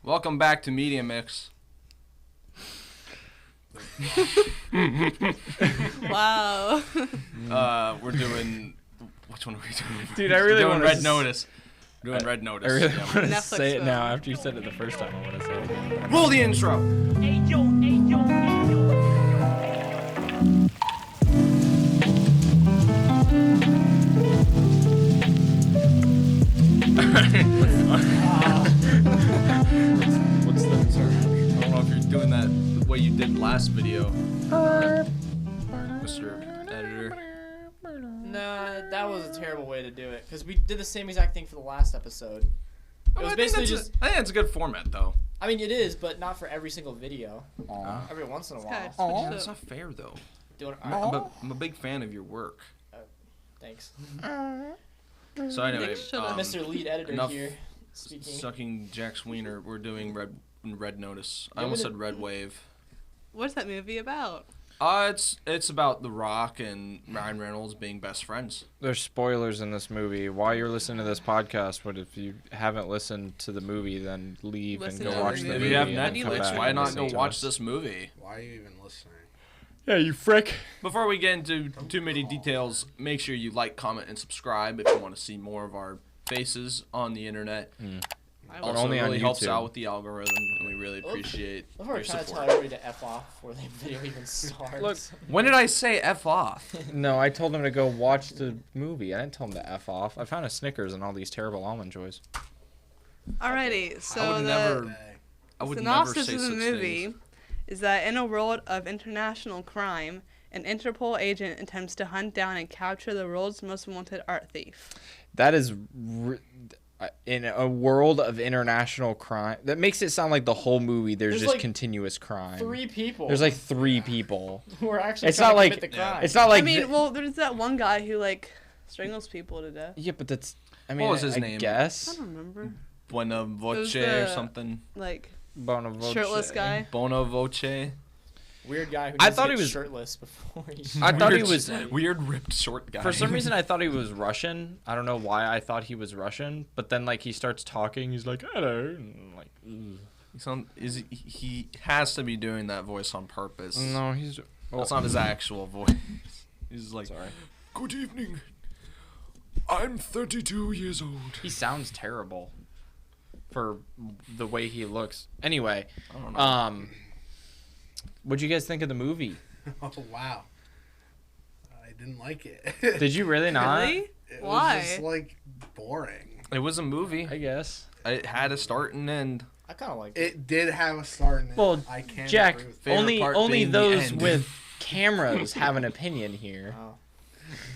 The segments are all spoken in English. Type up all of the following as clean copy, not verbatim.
Welcome back to MediaMix. Wow. We're doing... Which one are we doing? Dude, I really want to... Red Notice. We're doing Red Notice. I really want to Netflix say it film. now. After you said it the first time, I want to say it again. Roll the intro. Hey yo, hey yo, hey yo. What's the... I don't know if you're doing that the way you did last video, Mr. Editor. Nah, that was a terrible way to do it. Because we did the same exact thing for the last episode. It was basically just... I think it's a good format, though. I mean, it is, but not for every single video. Aw. Every once in a It's while. kinda switched That's up. not fair, though. Doing, I'm a big fan of your work. Thanks. So anyway, Nick, shut up. Mr. Lead Editor enough here speaking. sucking Jack's wiener. We're doing Red Notice. I Yeah, almost we said Red Wave. What's that movie about? It's about The Rock and Ryan Reynolds being best friends. There's spoilers in this movie. While you're listening to this podcast, but if you haven't listened to the movie, then leave Listen and to go watch the the movie. movie. If you have How do you come Netflix, listen? back why and not listen go to watch us. this movie? Why are you even listening? Yeah, you frick. Before we get into too many details, make sure you like, comment, and subscribe if you want to see more of our faces on the internet. I Also, only it on really helps YouTube. out with the algorithm, and we really appreciate Before we're your trying to tell support. everybody to F off before the video even starts. Look, When did I say F off? No, I told him to go watch the movie. I didn't tell him to F off. I found a Snickers and all these terrible almond joys. Alrighty, I so would the never. I would never synopsis say of the such movie things. is that in a world of international crime, an Interpol agent attempts to hunt down and capture the world's most wanted art thief. That is... in a world of international crime, that makes it sound like the whole movie there's just like continuous crime. 3 people. There's like 3 people. who are actually It's trying not to like commit the crime. it's not like I mean, well, there's that one guy who like strangles people to death. yeah, but that's I mean was his I name? I guess don't remember. Buena Voce the- or something. Like Bonavoce. shirtless guy. Bono Voce. Weird guy who I needs thought to he get was- shirtless before he... I thought he Weird- was weird, ripped, short guy. for some reason I thought he was Russian. I don't know why I thought he was Russian, but then like he starts talking, he's like hello, and I'm like ugh. He has to be doing that voice on purpose. No, he's That's not his actual voice. He's like, sorry. "Good evening. I'm 32 years old." He sounds terrible for the way he looks. Anyway, I don't know. what'd you guys think of the movie? Oh wow, I didn't like it. Did you really not? Really? It Why? was just like boring. It was a movie. I guess. It had a start and end. I kind of like it. It did have a start and end. Well, I can't Jack, agree with that. Favorite part only being the those end. with cameras have an opinion here. Oh.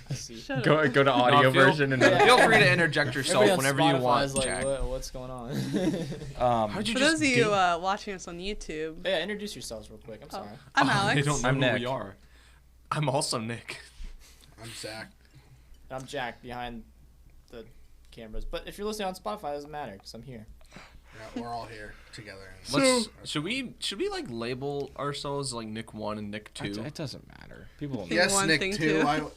I see. Shut up. Go to audio No, feel- version and Yeah. Feel free to interject yourself Everybody on whenever you Spotify want, is like, Jack. what's going on? How'd you For just those of you gain- watching us on YouTube, Yeah, introduce yourselves real quick. I'm sorry. I'm Oh, Alex. They don't know I'm who Nick. we are. I'm also Nick. I'm Zach. I'm Jack behind the cameras. But if you're listening on Spotify, it doesn't matter because I'm here. Yeah, we're all here together. Should we like label ourselves like Nick 1 and Nick 2? It doesn't matter. People will Thing Yes, one, Nick thing 2. two.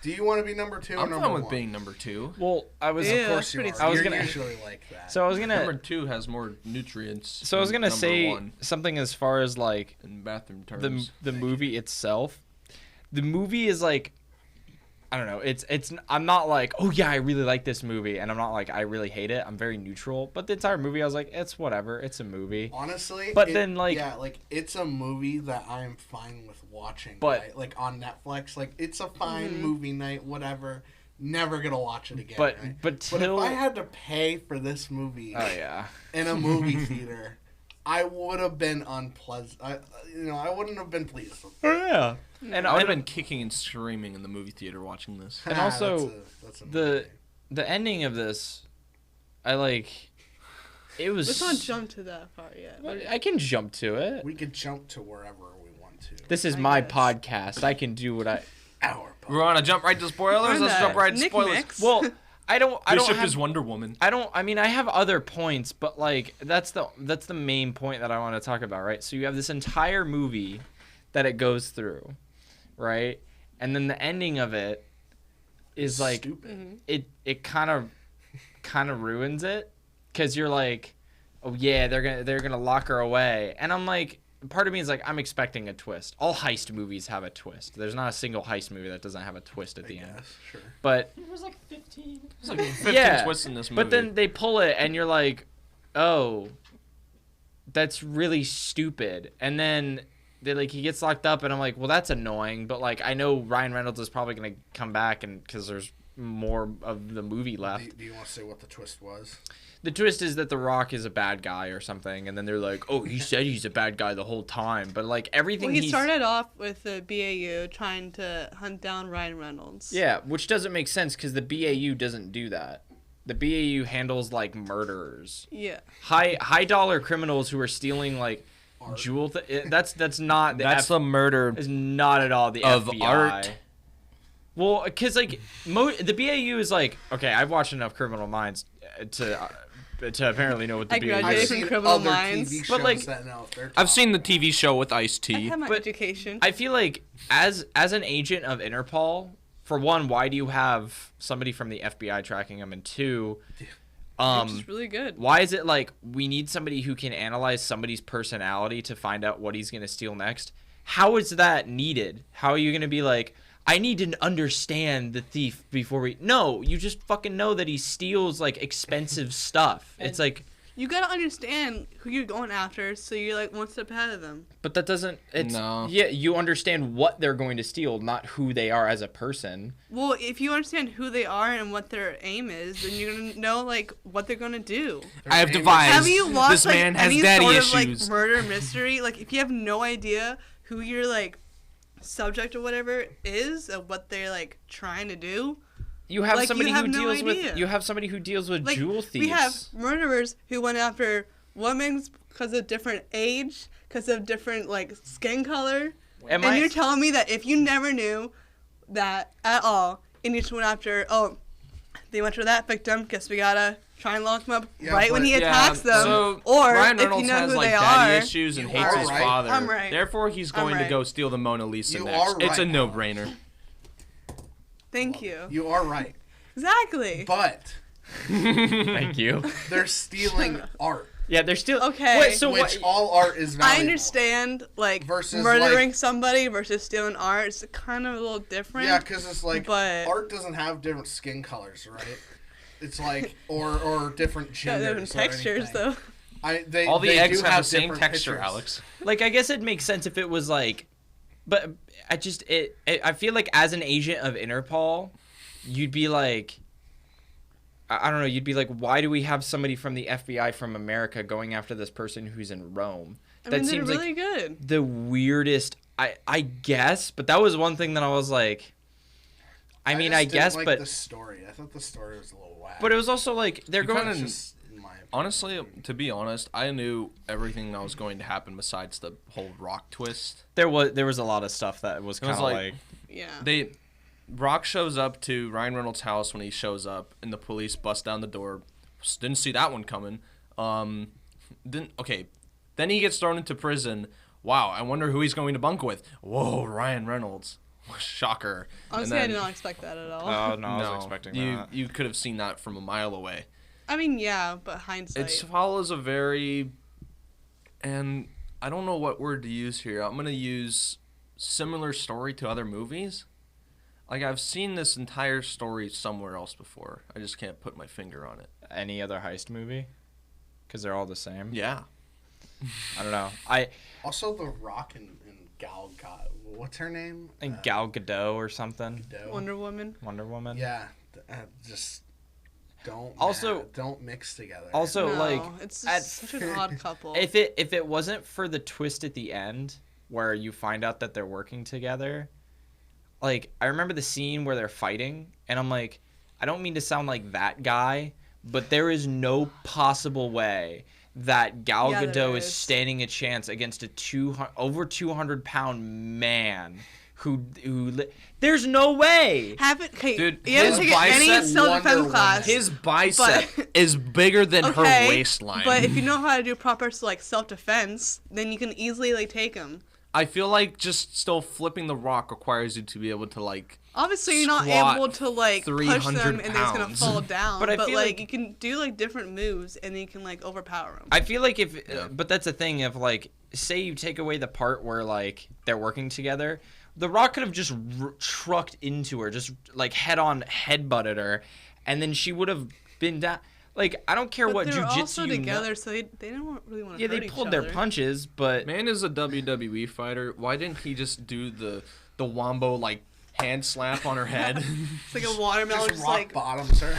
Do you want to be number 2 or I'm number fine 1? with being number 2. Well, I was Yeah. Of course you pretty are. I was You're gonna- usually like that. so I was Number gonna 2 has more nutrients. so I was than gonna number say 1 something as far as like in bathroom terms. the movie itself. The movie is like I don't know. It's I'm not like, "Oh yeah, I really like this movie." And I'm not like I really hate it. I'm very neutral. But the entire movie I was like, "It's whatever. It's a movie." Honestly, But then, like- yeah, like it's a movie that I'm fine with watching. But- right? Like on Netflix, like it's a fine Mhm. movie night, whatever. Never gonna watch it again. But right? but But till if I had to pay for this movie oh yeah. in a movie theater, I would have been unpleasant. I wouldn't have been pleased. With Oh yeah. And I would have been kicking and screaming in the movie theater watching this. And also, that's a the movie. the ending of this, I like. It was. Let's not jump to that part yet. But I can jump to it. We could jump to wherever we want to. This is I my guess. podcast. I can do what I. Our We want to jump right to spoilers. Let's jump right to Nick spoilers. Mix. Well, I don't Bishop have. is Wonder Woman. I mean, I have other points, but like that's the main point that I want to talk about, right? So you have this entire movie that it goes through, right? And then the ending of it is like Stupid. it kind of ruins it because you're like, oh yeah, they're gonna lock her away, and I'm like, part of me is like, I'm expecting a twist. All heist movies have a twist. There's not a single heist movie that doesn't have a twist at the end. Sure. But There was like 15. There's like 15 yeah, twists in this movie. but then they pull it, and you're like, oh, that's really stupid. And then he gets locked up, and I'm like, well, that's annoying. But like, I know Ryan Reynolds is probably gonna come back, and because there's more of the movie left. Do you want to say what the twist was? The twist is that The Rock is a bad guy or something, and then they're like, oh, he said he's a bad guy the whole time. But like everything Well, he started off with the BAU trying to hunt down Ryan Reynolds. Yeah, which doesn't make sense because the BAU doesn't do that. The BAU handles like murderers, Yeah. high dollar criminals who are stealing like jewel. That's not the murder is not at all the of FBI. art. Well, because like the BAU is like, okay, I've watched enough Criminal Minds to apparently know what the I BAU graduated is. from seen Criminal other Minds. TV shows But, like, that know if they're I've seen the TV show with Ice-T. I have my But education. I feel like as an agent of Interpol, for one, why do you have somebody from the FBI tracking him, and two, which is really good. why is it like we need somebody who can analyze somebody's personality to find out what he's going to steal next? How is that needed? How are you going to be like, I need to understand the thief before we... No, you just fucking know that he steals like expensive stuff. It's like... You gotta understand who you're going after, so you're like one step ahead of them. But that doesn't... It's, No. Yeah, you understand what they're going to steal, not who they are as a person. Well, if you understand who they are and what their aim is, then you're gonna know like what they're gonna do. I have Have devised. Have you watched This like man has any daddy sort issues. of like murder mystery? Like if you have no idea who your like subject or whatever is and what they're like trying to do, You have Like, somebody you have who no deals idea. with... You have somebody who deals with like jewel thieves. we have murderers who went after women because of different age, because of different like skin color. Am And I- you're telling me that if you never knew that at all, and you just went after, they went for that victim, guess we gotta try and lock him up Yeah, right when but- he attacks them. So or Ryan if Reynolds you know has who like they daddy are. issues and You hates are his right. father. I'm right. Therefore, he's I'm going to right. go steal the Mona Lisa You next. are It's a right. no-brainer. Thank you. You are right. Exactly. But Thank you. they're stealing art, Yeah, they're still... Okay. Wait, so which what... all art is valuable. I understand, like, Versus, murdering like- somebody versus stealing art. It's kind of a little different. Yeah, because it's like But- art doesn't have different skin colors, right? It's like or different Got genders, different or textures, anything. though. All the they eggs do have the same different texture, pictures. Alex. Like, I guess it makes sense if it was like... But I just... I feel like as an agent of Interpol, you'd be like... I don't know, you'd be like, why do we have somebody from the FBI from America going after this person who's in Rome? I That mean, they're seems really like good. the weirdest... I guess, but that was one thing that I was like... I mean, just I didn't guess, like but... the story. I thought the story was a little whack. But it was also like, they're You going... kinda- just in my opinion. Honestly, to be honest, I knew everything that was going to happen besides the whole rock twist. There was a lot of stuff that was It was kind of like- like... Yeah. Rock shows up to Ryan Reynolds' house when he shows up, and the police bust down the door. Didn't see that one coming. Then he gets thrown into prison. Wow, I wonder who he's going to bunk with. Whoa, Ryan Reynolds. Shocker. Honestly, I did not expect that at all. Oh, no, I was expecting that. You could have seen that from a mile away. I mean, yeah, but hindsight. It follows a very, and I don't know what word to use here. I'm gonna use similar story to other movies. Like, I've seen this entire story somewhere else before. I just can't put my finger on it. Any other heist movie? Because they're all the same. Yeah. I don't know. Also, The Rock and Gal Gadot. What's her name? I think Gal Gadot or something. Gadot? Wonder Woman. Wonder Woman. Yeah, just don't. Also- don't mix together. Also, No, like, it's at- just such an odd couple. if it wasn't for the twist at the end where you find out that they're working together, like, I remember the scene where they're fighting, and I'm like, I don't mean to sound like that guy, but there is no possible way that Gal Yeah, there Gadot is is. standing a chance against a over 200-pound man who there's no way. Have it, hey, Dude, you haven't his taken any bicep self-defense Wonder class. His bicep But- is bigger than her waistline. But if you know how to do proper like self-defense, then you can easily like take him. I feel like just still flipping the rock requires you to be able to, like, Obviously, you're not squat able to like push 300 them and they're just gonna pounds. fall down. But I feel like like- you can do like different moves and then you can like overpower them. I feel like if, Yeah. but that's the thing of like, say you take away the part where like they're working together, The Rock could have just trucked into her, just like headbutted her, and then she would have been down. Like, I don't care But what they're jujitsu also you know. together, so they didn't really want to. Yeah, they pulled their punches, but Man is a WWE fighter. Why didn't he just do the wombo like hand slap on her head? It's like a watermelon, Just just rock like bottoms her.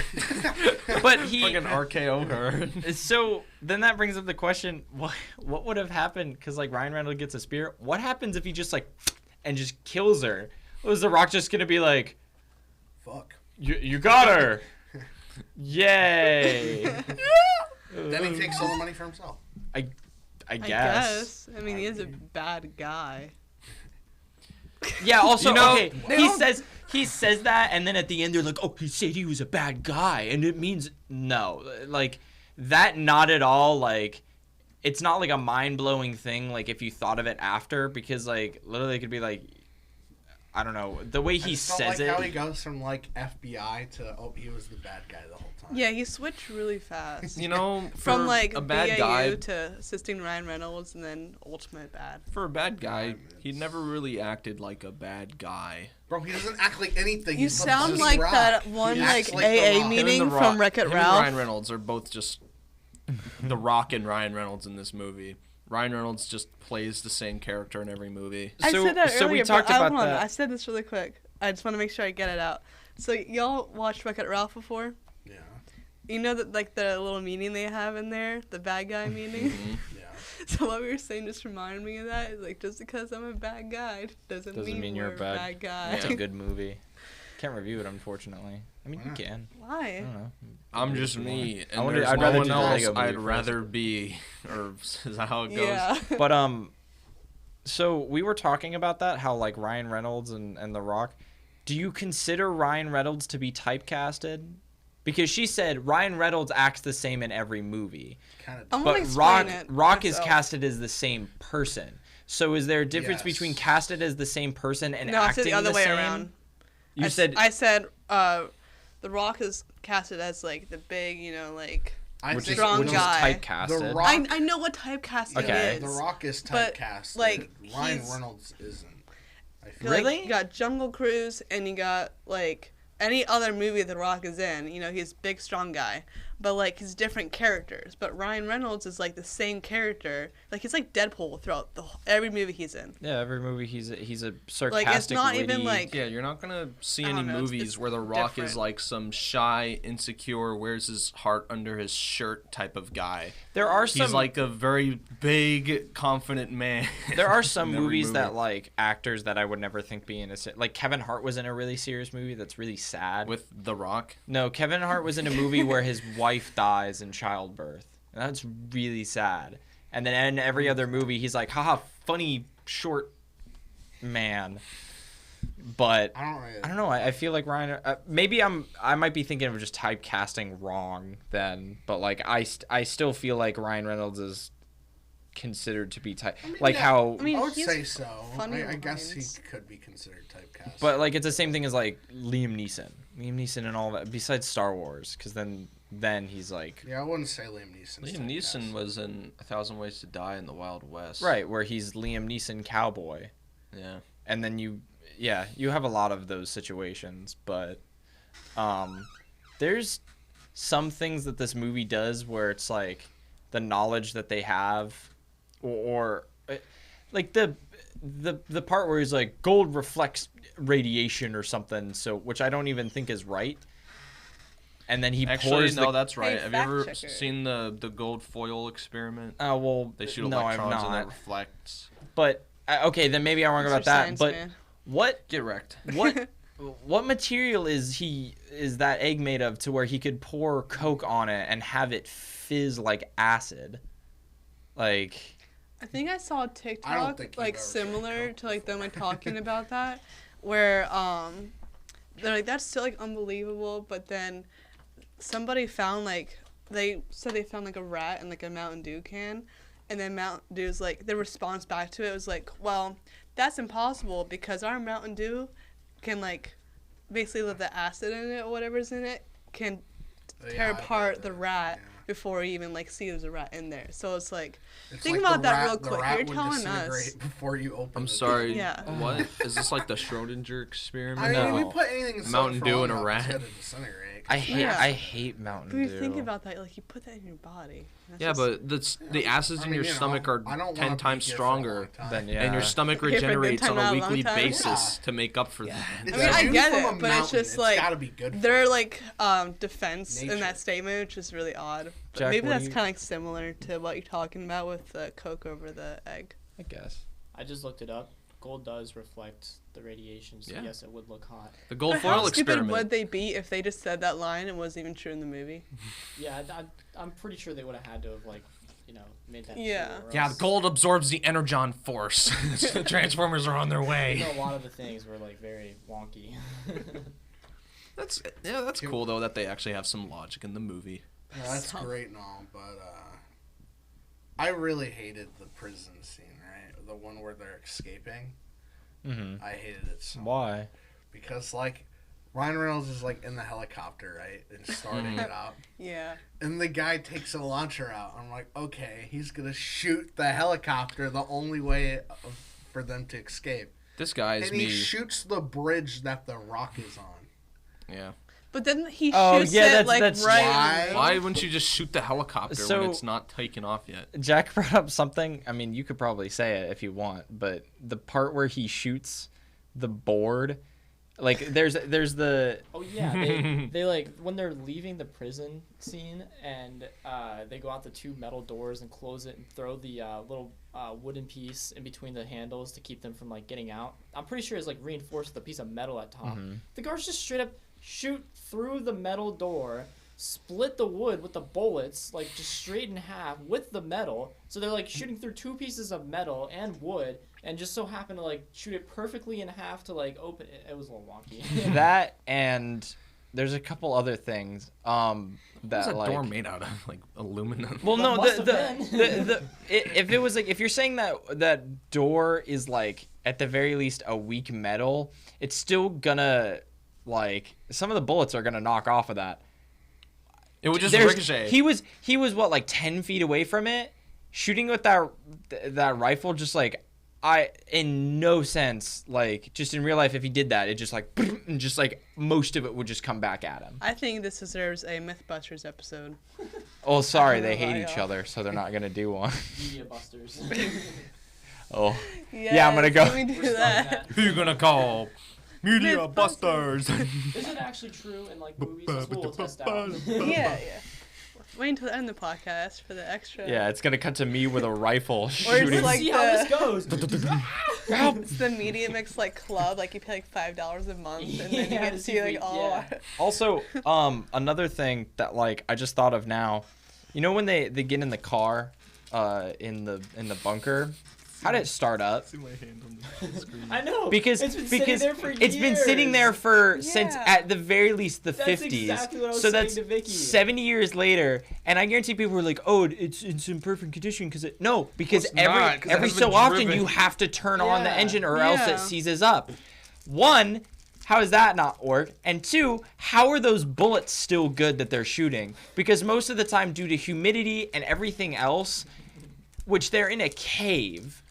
but he Fucking RKO her. So then that brings up the question: what would have happened? Because like Ryan Reynolds gets a spear. What happens if he just like and just kills her? Was The Rock just gonna be like, Fuck. you got her? Yay! Then he takes all the money for himself. I I guess. guess. I mean, he is a bad guy. Yeah. Also, You know, okay. they don't- He says that, and then at the end they're like, "Oh, he said he was a bad guy," and it means no. Like that, not at all. Like it's not like a mind blowing thing. Like if you thought of it after, because like literally it could be like, I don't know, the way I he just don't says like it. how he goes from like FBI to he was the bad guy the whole time. Yeah, he switched really fast. You know, From for like a bad BAU guy, to assisting Ryan Reynolds and then ultimate bad. for a bad guy, he never really acted like a bad guy. Bro, he doesn't act like anything. You He's the sound fucking like Rock. that He one acts like The AA Rock. meeting Him and The from Rock- Wreck-It him Ralph. and Ryan Reynolds are both just The Rock and Ryan Reynolds in this movie. Ryan Reynolds just plays the same character in every movie. I So- said that so we earlier, talked but about hold on, that. I said this really quick. I just want to make sure I get it out. So y'all watched Wreck-It Ralph before? Yeah. You know that like the little meeting they have in there, the bad guy meeting. Yeah. So what we were saying just reminded me of that. It's like just because I'm a bad guy doesn't mean you're we're a bad guy. It's a good movie. Can't review it, unfortunately. I mean, Why you not? can. I Why? don't know. I'm just me, and I'd there's rather no one do the else Lego movie I'd first. rather be. Or is that how it goes? Yeah. But so we were talking about that, how like Ryan Reynolds and The Rock. Do you consider Ryan Reynolds to be typecasted? Because she said Ryan Reynolds acts the same in every movie, Kind of. I'm gonna but explain it Rock is myself. casted as the same person. So is there a difference Yes. between casted as the same person and No, I acting said the other way same? around. You I said said The Rock is casted as like the big, you know, like I which think is, strong which guy. is typecasted. The Rock- I know what typecasting Okay. is. The Rock is but, typecast. like, Ryan he's- Reynolds isn't. I feel. Like, Really? you got Jungle Cruise and you got like any other movie The Rock is in, you know, he's big strong guy. But like he's different characters. But Ryan Reynolds is like the same character. Like he's like Deadpool throughout every movie he's in. Yeah, every movie he's a sarcastic, Like it's not even witty- like Yeah, you're not gonna see I any don't know, movies it's where The Rock different. is like some shy, insecure, wears his heart under his shirt type of guy. There are some He's like a very big, confident man. There are some in every movies movie. that like actors that I would never think be innocent. Like Kevin Hart was in a really serious movie that's really sad. with The Rock. No, Kevin Hart was in a movie where his wife dies in childbirth. And that's really sad. And then in every other movie, he's like, haha, funny short man. But I don't really. I don't know. I feel like Ryan. Maybe I might be thinking of just typecasting wrong then. But like I still feel like Ryan Reynolds is considered to be like yeah. how. I mean, I would he's say so. funny I guess he lines. could be considered typecast. But like it's the same thing as like Liam Neeson and all that. Besides Star Wars, because then he's like yeah, I wouldn't say Liam Neeson. Liam Neeson was in 1,000 Ways to Die in the Wild West. right where he's Liam Neeson cowboy, Yeah. and then you have a lot of those situations, but there's some things that this movie does where it's like the knowledge that they have, or like the part where he's like gold reflects radiation or something, so which I don't even think is right. And then he Actually, pours no, the that's right. Hey, Have you ever fact checker. seen the gold foil experiment? oh well They shoot no, I've electrons and not. it reflects. But okay, then maybe I'm wrong Mr. about that. Science But Man. what Get wrecked. what material is that egg made of to where he could pour Coke on it and have it fizz like acid? Like I think I saw a TikTok think you've like ever similar seen to like them like talking about that, where they're like that's still like unbelievable, but then somebody found like they said they found like a rat in like a Mountain Dew can, and then Mountain Dew's like their response back to it was like, well, that's impossible because our Mountain Dew can like basically the acid in it or whatever's in it can tear Yeah, apart the rat yeah. before you even like see there's a rat in there. So it's like, It's think like about the that rat- real the quick. rat You're would telling disintegrate us. before you open I'm the sorry. Yeah. What is this like the Schrodinger experiment? I mean, No. we put anything in Mountain soda for Dew long and a enough, rat. it's gonna disintegrate. I hate Yeah. I hate Mountain But you Dew. think about that, like you put that in your body. That's Yeah, just- but the acids I in mean, your you know, stomach are I don't 10 wanna times be here for a long stronger, time. Then yeah. and your stomach Here for a good regenerates time, on not a a long weekly time. basis to make up for that. It's I mean, I viewed get from it, a but it's mountain. just like gotta be good. For their you. like defense in Nature. that statement, which is really odd. But Jack, maybe what do that's you- kind of like similar to what you're talking about with the Coke over the egg. I guess. I just looked it up. Gold does reflect the radiation, so Yeah. yes, it would look hot. The gold But how foil stupid experiment. would they be if they just said that line and wasn't even true in the movie? Yeah, I'm pretty sure they would have had to have like, made that. Yeah. true, or Yeah, else- the gold absorbs the energon force. The Transformers are on their You way. know, a lot of the things were like very wonky. That's cool though that they actually have some logic in the movie. Yeah, that's great and all, but I really hated the prison scene, right? The one where they're escaping. Mm-hmm. I hated it so much. Why? Because like Ryan Reynolds is like in the helicopter, right, and starting it up, Yeah. and the guy takes a launcher out. I'm like, okay, he's gonna shoot the helicopter. The only way for them to escape, This guy is and he me. shoots the bridge that the Rock is on. Yeah. But then he Oh, shoots yeah, it like that's right. why- Why wouldn't you just shoot the helicopter So- when it's not taken off yet? Jack brought up something. I mean, you could probably say it if you want, but the part where he shoots the board, like there's the Oh yeah, they like when they're leaving the prison scene and they go out the two metal doors and close it and throw the little wooden piece in between the handles to keep them from like getting out. I'm pretty sure it's like reinforced with a piece of metal at top. The guards just straight up shoot through the metal door, split the wood with the bullets, like just straight in half with the metal. So they're like shooting through two pieces of metal and wood, and just so happen to like shoot it perfectly in half to like open it. It was a little wonky. that and there's a couple other things What's that that like door made out of? Like aluminum? well no Must the, have the, been. if it was like if you're saying that door is like at the very least a weak metal, it's still gonna like some of the bullets are gonna knock off of that. It would just There's- ricochet. He was what, like 10 feet away from it, shooting with that rifle. Just like in no sense, like just in real life, if he did that, it just like and just like most of it would just come back at him. I think this deserves a MythBusters episode. Oh, sorry, I they don't know hate why, each y'all. other, so they're not gonna do one. Media busters. Oh, Yeah, I'm gonna go. Let me do that. Who you gonna call? Media Mythbusters. Busters. Is it actually true in like movies? That's what we'll test out. Yeah. Wait until the end of the podcast for the extra. yeah, it's gonna cut to me with a rifle it's shooting. like See how this goes. It's the MediaMix like club. Like you pay like $5 a month, and then you Yeah, get to to see see if like we- all. yeah. Also, another thing that like I just thought of now, you know when they get in the car, in the bunker, how did it start up? See my hand on the screen. I know. Because it's been sitting there for it's been sitting years. there for since Yeah. at the very least the That's 50s. exactly what I was so saying that's to Vicky. 70 years later, and I guarantee people were like, "Oh, it's in perfect condition because it because it's not, 'cause it every hasn't so been often driven. you have to turn on the Yeah. engine or else Yeah. it seizes up." One, how does that not work? And two, how are those bullets still good that they're shooting? Because most of the time, due to humidity and everything else, which they're in a cave,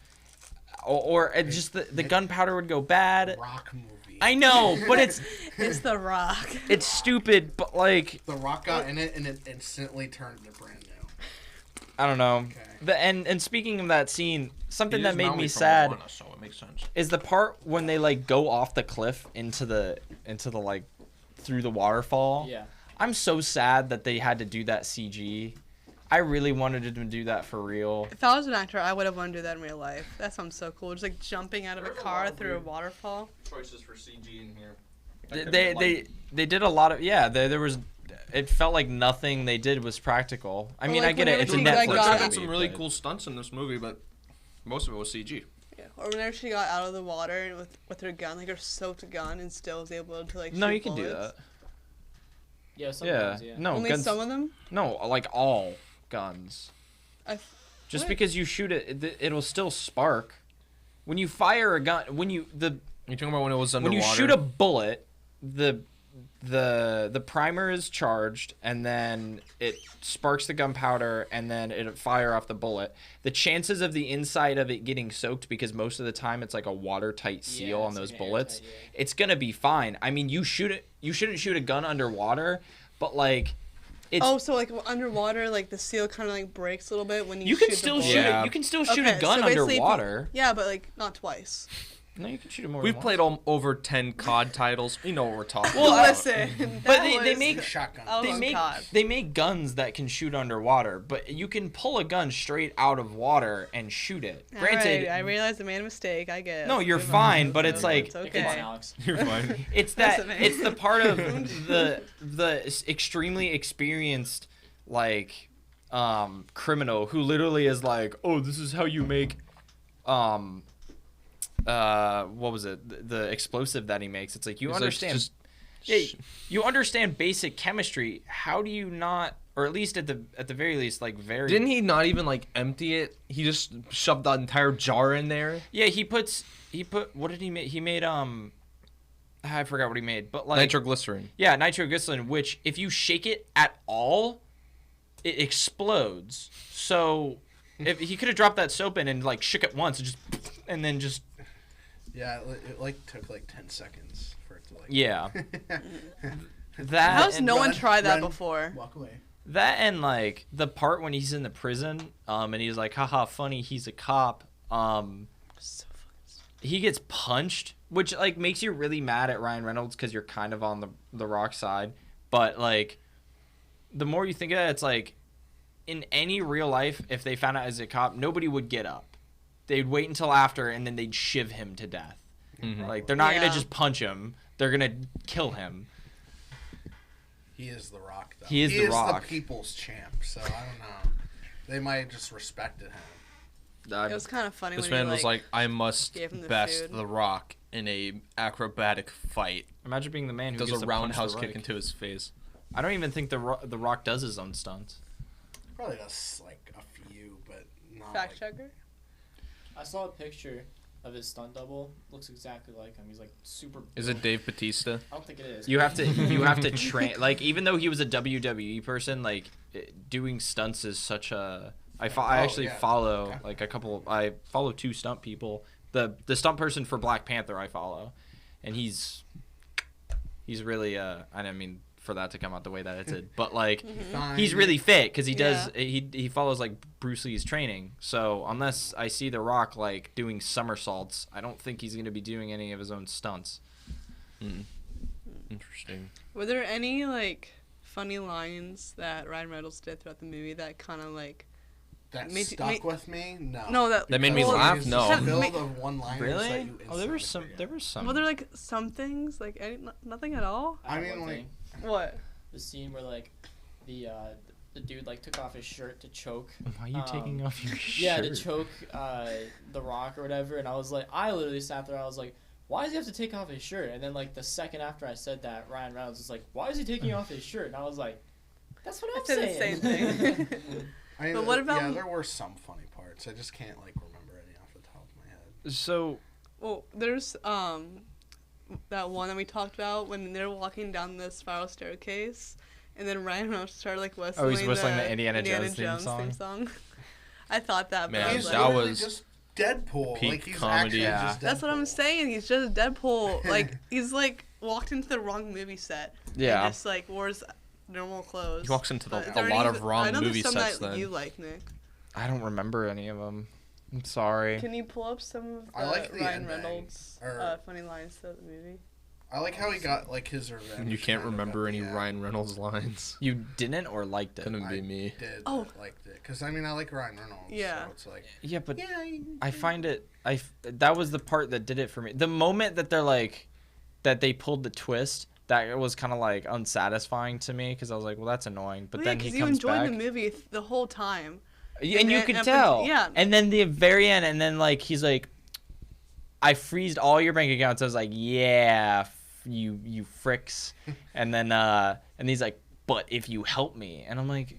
or just the gunpowder would go bad. Rock movie. I know, but It's The Rock. it's stupid. But like, The Rock got in it and it instantly turned to brand new. I don't know. Okay. And speaking of that scene, something It that is made Maui me from sad Moana, so it makes sense. is the part when they like go off the cliff into the like through the waterfall. Yeah. I'm so sad that they had to do that CG. I really wanted them to do that for real. If I was an actor, I would have wanted to do that in real life. That sounds so cool. Just like jumping out of a car through a waterfall. Choices for CG in here. They did a lot of there was. It felt like nothing they did was practical. I Well, mean, like I get it. whenever It's a she, Netflix like, movie. got- There's some really but- cool stunts in this movie, but most of it was CG. Yeah. Or whenever she got out of the water and with her gun, like her soaked gun, and still was able to like. No, shoot you can do bullets. that. Yeah. Yeah. Sometimes, yeah. No, Only guns. some of them. No, like all guns. Just What? because you shoot it, it'll still spark. When you fire a gun, You talking about when it was when underwater? you shoot a bullet, the primer is charged, and then it sparks the gunpowder, and then it fire off the bullet. The chances of the inside of it getting soaked, because most of the time it's like a watertight seal on those bullets, it's gonna be fine. I mean, you shouldn't shoot a gun underwater, but like. So like underwater, like the seal kind of like breaks a little bit when you can shoot still the shoot bullet. it. You can still shoot a gun so basically underwater. Yeah, but like not twice. No, you can shoot it more. We've than played once. over 10 COD titles. We know what we're talking Well, about. listen. But they make Shotgun. Oh, they make guns that can shoot underwater, but you can pull a gun straight out of water and shoot it. Granted, I realized I made a mistake. I guess. no, you're fine, but it's like It's Come on, okay. Alex. You're fine. it's that Listen, man. it's the part of the extremely experienced like criminal who literally is like, oh, this is how you make what was it, the explosive that he makes. It's like you It's like understand just- yeah, you understand basic chemistry. How do you not, or at least at the very least, like very Didn't he not even like empty it? He just shoved the entire jar in there. yeah, he put what did he make? He made I forgot what he made, but like Nitroglycerin. yeah, nitroglycerin, which if you shake it at all, it explodes. So if he could have dropped that soap in and like shook it once and then just Yeah, it like took like 10 seconds for it to like. yeah. That How's and, no one run- tried that run- before? Walk away. that and like the part when he's in the prison and he's like, haha, funny, he's a cop. So He gets punched, which like makes you really mad at Ryan Reynolds because you're kind of on the Rock side. But like, the more you think of it, it's like, in any real life, if they found out as a cop, nobody would get up. They'd wait until after, and then they'd shiv him to death. Mhm. Like they're not Yeah. gonna just punch him; they're gonna kill him. He is the Rock, though. He is the Rock. the people's champ, so I don't know. They might have just respected him. It was kind of funny This when man he was like, I must gave him the best food. the Rock in a acrobatic fight. Imagine being the man who Does gets a to punch roundhouse the kick Rock. into his face. I don't even think the Rock does his own stunts. Probably does like a few, but not fact like, checker. I saw a picture of his stunt double. Looks exactly like him. He's like super. Is it Dave Bautista? I don't think it is. You have to train. Like even though he was a WWE person, like doing stunts is such a. I actually yeah. follow Okay. like a couple. I follow 2 stunt people. The stunt person for Black Panther I follow, and he's really I didn't mean for that to come out the way that it did, but like fine. he's really fit because he does Yeah. he follows like Bruce Lee's training. So unless I see The Rock like doing somersaults, I don't think he's gonna be doing any of his own stunts. Interesting. Were there any like funny lines that Ryan Reynolds did throughout the movie that kind of like that made- stuck made- with me. No. no that That made me well, laugh? No. That Filled ma- of one-liners Really? that you Oh, there were instantly forget. there were some. Were there like some things like nothing at all? I have I mean, one like- thing. What? The scene where like the dude like took off his shirt to choke. Why are you taking off your shirt? Yeah, to choke the Rock or whatever, and I literally sat there. I was like, why does he have to take off his shirt? And then like the second after I said that, Ryan Reynolds was like, why is he taking off his shirt? And I was like, that's what I'm I said the saying. same thing. I mean, But what about- Yeah, there were some funny parts. I just can't like remember any off the top of my head. So Well, there's that one that we talked about when they're walking down the spiral staircase, and then Ryan Reynolds started like whistling. Oh, he's whistling the Indiana Jones theme theme song? song. I thought that, but Man, I He's was that like, literally was just Deadpool. peak Like he's comedy. actually Yeah. just Deadpool. that's what I'm saying. He's just Deadpool. Like he's like walked into the wrong movie set. Yeah. And just like wears normal clothes. He walks into But is a there lot any- of wrong I know movie there's some sets that then. you like, Nick. I don't remember any of them. I'm sorry. Can you pull up some of I like the Ryan ending, Reynolds or- funny lines to the movie? I like how he got like his revenge. You can't kind of remember at any the end. Ryan Reynolds lines. You didn't or liked it? Couldn't be me. Did Oh. liked it because I mean I like Ryan Reynolds. Yeah. So it's like Yeah, but yeah. I find it. That was the part that did it for me. The moment that they're like, that they pulled the twist, that was kind of like unsatisfying to me because I was like, well, that's annoying. But Well, then yeah, he 'cause you comes enjoyed back. the movie the whole time. And you and- could and- tell. yeah. And then the very end, and then like he's like, I freezed all your bank accounts. I was like, yeah, you fricks. And then and he's like, but if you help me, and I'm like,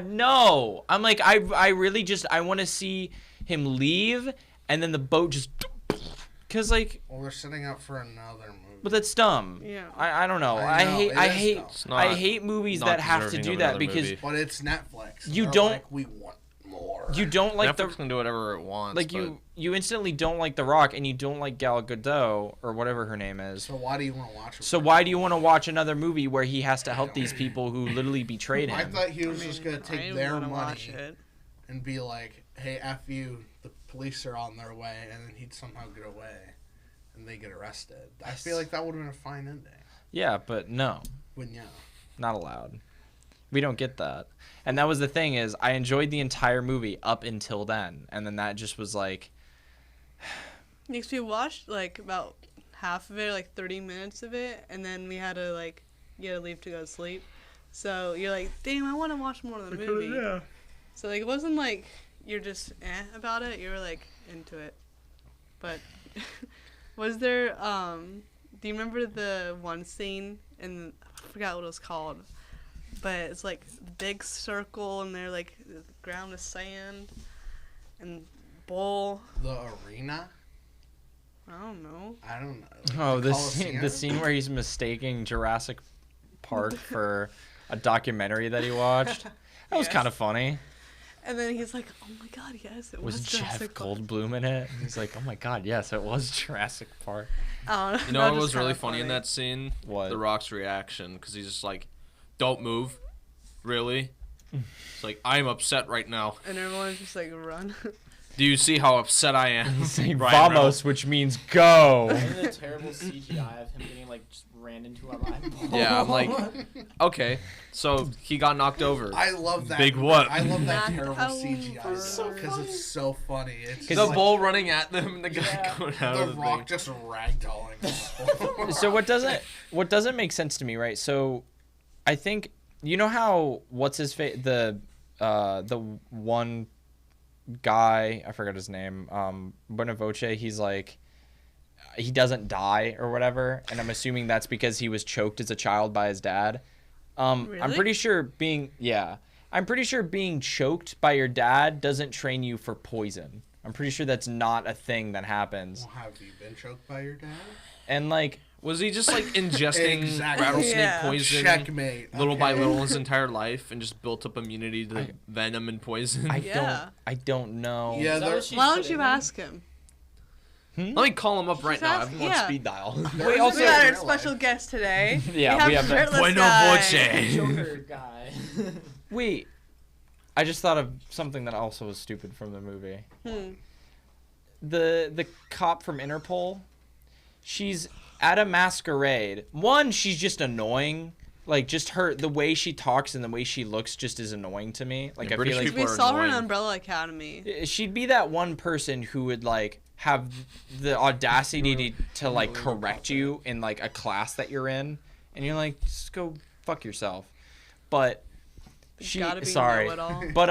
no. I'm like, I really just I want to see him leave, and then the boat just, cause like Well, they're setting up for another movie. But that's dumb. Yeah. I don't know. I know, it is dumb. It's I not- hate movies not that have to deserving do of that another because movie. But it's Netflix. You They're don't- like, we want more. you don't like Netflix can do whatever it wants. like but you instantly don't like The Rock and you don't like Gal Gadot or whatever her name is. So why do you want to watch it? So why do you want to watch another movie where he has to help these people who literally betrayed I him? thought he was just gonna I take didn't their wanna watch money it. and be like, "Hey, f you, the police are on their way," and then he'd somehow get away, and they get arrested. I feel like that would have been a fine ending. Yeah, but no, When yeah, not allowed. We don't get that. And that was the thing is I enjoyed the entire movie up until then, and then that just was like Next, we watched like about half of it, like 30 minutes of it, and then we had to like get to leave to go to sleep. So you're like, damn, I want to watch more of the movie. yeah. So like it wasn't like you're just about it. You were like into it. But was there do you remember the one scene in I forgot what it was called, but it's like the big circle and they're like the ground is sand and bowl. the arena. I don't know. I don't know. Oh, The the scene where he's mistaking Jurassic Park for a documentary that he watched. That was Yes. kind of funny. And then he's like, "Oh my God, yes, it was, Was Jeff Jurassic Park." Goldblum in it? He's like, oh my god, yes, it was Jurassic Park. I don't You know. know that what was was really kinda funny in that scene? What? The Rock's reaction, because he's just like, "Don't move, really." It's like, I'm upset right now. And everyone's just like, "Run." Do you see how upset I am? He's saying Ryan vamos, which means go. And the terrible CGI of him getting like just ran into a live ball. Yeah, I'm like, okay, so he got knocked over. I love that. Big what? I love that Knocked terrible over. CGI So because it's so funny. It's The just like bull running at them, and the guy Yeah. going out the of the Rock thing. just ragdolling. So what doesn't make sense to me, right? So I think you know how what's his face the one guy, I forgot his name, Bonavoce, he's like he doesn't die or whatever, and I'm assuming that's because he was choked as a child by his dad. I'm Really? pretty sure being choked by your dad doesn't train you for poison. I'm pretty sure that's not a thing that happens. Well, have you been choked by your dad? And like Was he just like ingesting Exactly. rattlesnake Yeah. poison Checkmate. little by okay? little his entire life and just built up immunity to I- venom and poison? Yeah. I don't know. Yeah, Is that there- what she Why put don't in you there? ask him? Let me call him up right Just now. I ask- have him on yeah. speed dial. There Wait, is also- a We got our real special life. guest today. Yeah, we have the shirtless Bueno guy. voce. Joker guy. Wait, I just thought of something that also was stupid from the movie. Hmm. The cop from Interpol, she's at a masquerade. One, she's just annoying. Like just the way she talks and the way she looks just is annoying to me. Like Yeah, I British feel like people We are saw her in annoying. Umbrella Academy. she'd be that one person who would like have the audacity to like correct you in like a class that you're in, and you're like, just go fuck yourself. But Gotta be sorry, know-it-all. but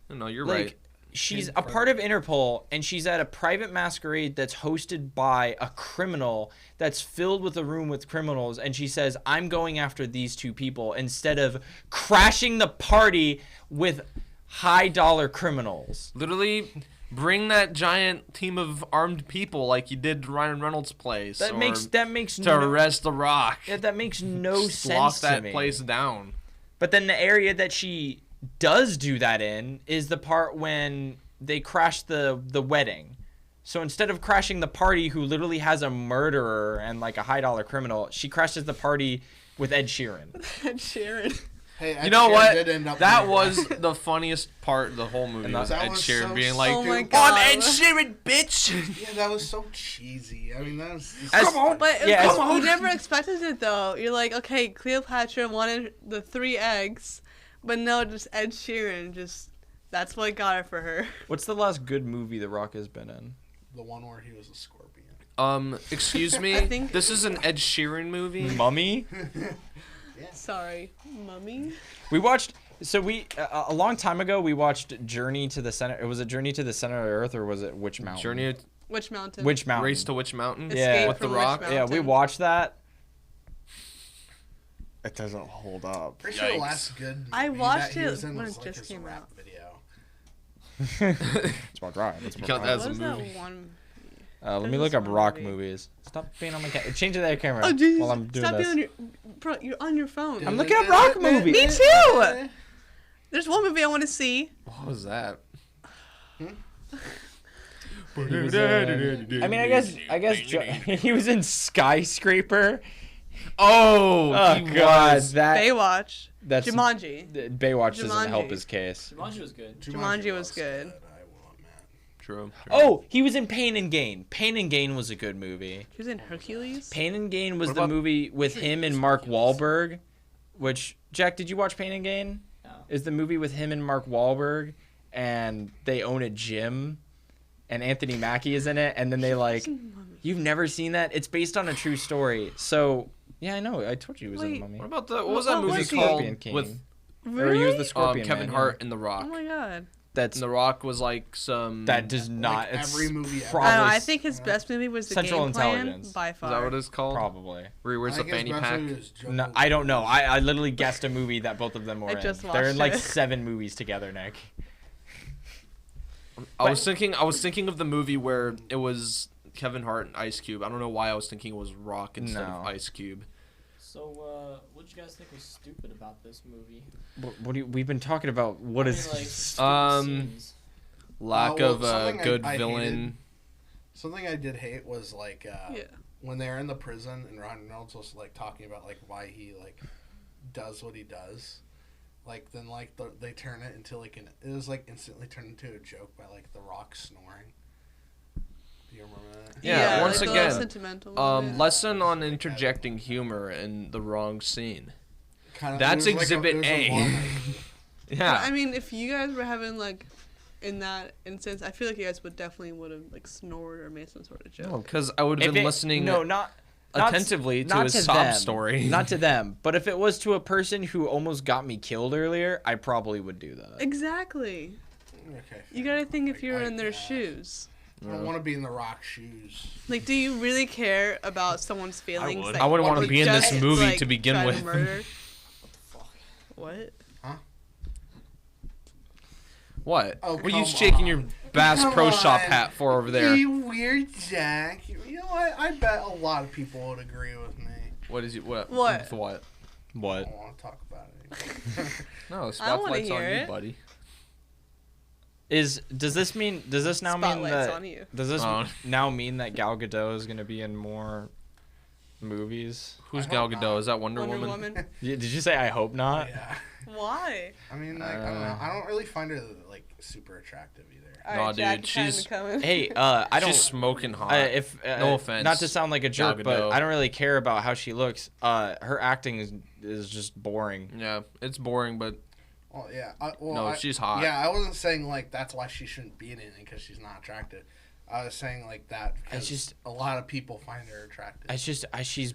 No, you're like right. she's a part of Interpol and she's at a private masquerade that's hosted by a criminal that's filled with a room with criminals, and she says, I'm going after these two people, instead of crashing the party with high dollar criminals. Literally, bring that giant team of armed people like you did to Ryan Reynolds' place. That or makes to no, arrest the Rock. yeah, that makes no Just sense lock to that me. place down. But then the area that she does do that in is the part when they crash the wedding. So instead of crashing the party who literally has a murderer and like a high dollar criminal, she crashes the party with Ed Sheeran. Sharon. Hey, Ed You know Sheeran what? did end up That winning. was the funniest part of the whole movie. And Was that Ed was Sheeran so being like, Oh my "I'm God. Ed Sheeran, bitch." Yeah, that was so cheesy. I mean, that was. Just, As- But Yeah, it- as- you never expected it though. You're like, okay, Cleopatra wanted the 3 eggs, but no, just Ed Sheeran. Just that's what got it for her. What's the last good movie The Rock has been in? the one where he was a scorpion. Excuse me. I think- This is an Ed Sheeran movie. Mummy? Sorry, Mummy. We watched. So we a long time ago we watched Journey to the Center. Was it Journey to the Center of the Earth or was it Witch Mountain? Journey, Witch Mountain. Witch Mountain. Race to Witch Mountain. Yeah. Escape with The from Rock. Witch Yeah, we Mountain. watched that. It doesn't hold up. Pretty sure the Yikes. last good movie I watched that he it was in when was it like just his came rap out. video. It's about right. It's You about count right. that as What a was that movie. one? Let There's me this look up one rock movie. movies. Stop being on my change to that camera Oh, jeez. while I'm doing Stop this. being on your. Bro, you're on your phone. I'm looking up rock movies. Me too. There's one movie I want to see. What was that? I mean, I guess he was in Skyscraper. Oh, he God, was. Baywatch. that's Jumanji. Baywatch doesn't help Jumanji. his case. Jumanji was good. Jumanji was good. I will admit. True. Oh, he was in Pain and Gain. Pain and Gain was a good movie. He was in Hercules. Pain and Gain was What the about- movie with him and Mark Wahlberg, which Jack, did you watch Pain and Gain? No. Is the movie with him and Mark Wahlberg, and they own a gym, and Anthony Mackie is in it, and then they like, you've never seen that? It's based on a true story. So yeah, I know. I told you he was in the Wait. Mummy. What about the what was What that movie was he? called Scorpion King. with Or he was the Scorpion Kevin Man, Hart yeah. and The Rock? Oh my god. That's And The Rock was like some. that does not. Like it's every movie ever. I probably don't know. I think his best movie was The Central Game Plan Intelligence. by Is far. that what it's called? probably. Where he wears the fanny pack. No, I don't know. I literally guessed a movie that both of them were I in. just They're in watched like it. 7 movies together, Nick. I was thinking of the movie where it was Kevin Hart and Ice Cube. I don't know why I was thinking it was Rock instead of No. Ice Cube. So, what did you guys think was stupid about this movie? What do you, we've been talking about? What I is? mean, like, stupid Um, scenes. Lack well, of a something good I villain. Something I did hate was like Yeah. when they're in the prison and Ryan Reynolds was like talking about like why he like does what he does. Like then like they turn it into like it was like instantly turned into a joke by like The Rock snoring. Do you remember that? Yeah, once like the little again, sentimental moment. Lesson on interjecting humor in the wrong scene. Kind of, That's it was Exhibit it was A. one, like, But, Yeah. I mean, if you guys were having like, in that instance, I feel like you guys would have like snored or made some sort of joke. Because I would have been listening not attentively to his sob them, story. Not to them, but if it was to a person who almost got me killed earlier, I probably would do that. Exactly. okay. You gotta think if you're I in their guess. shoes. I don't want to be in The Rock's shoes. Like, do you really care about someone's feelings? would. that I wouldn't you wanna would be in this just, movie like, to begin try with. murder? Fuck. What? What? Oh, what are you come shaking on. your Bass Come Pro Shop on. hat for over there? You weird Jack. You know what? I bet a lot of people would agree with me. What is you? What? What? with what? I What? don't want to talk about it. No, I wanna spotlight's on hear you, it. buddy. Does this now mean Spotlight's that on you. does this Oh. now mean that Gal Gadot is gonna be in more movies? Who's I Gal hope Gadot? not. Is that Wonder, Wonder Woman? Woman. Did you say I hope not? Yeah. Why? I mean, like, I don't know. I don't really find her like super attractive either. Alright, dude, Jack, time she's- to come in. Hey, I don't. She's smoking hot. No offense, Not to sound like a Gal jerk, but Gadot. I don't really care about how she looks. Her acting is just boring. Yeah, it's boring, but Well, yeah. no, she's hot. Yeah, I wasn't saying like that's why she shouldn't be in anything because she's not attractive. I was saying like that because just- a lot of people find her attractive. She's like She's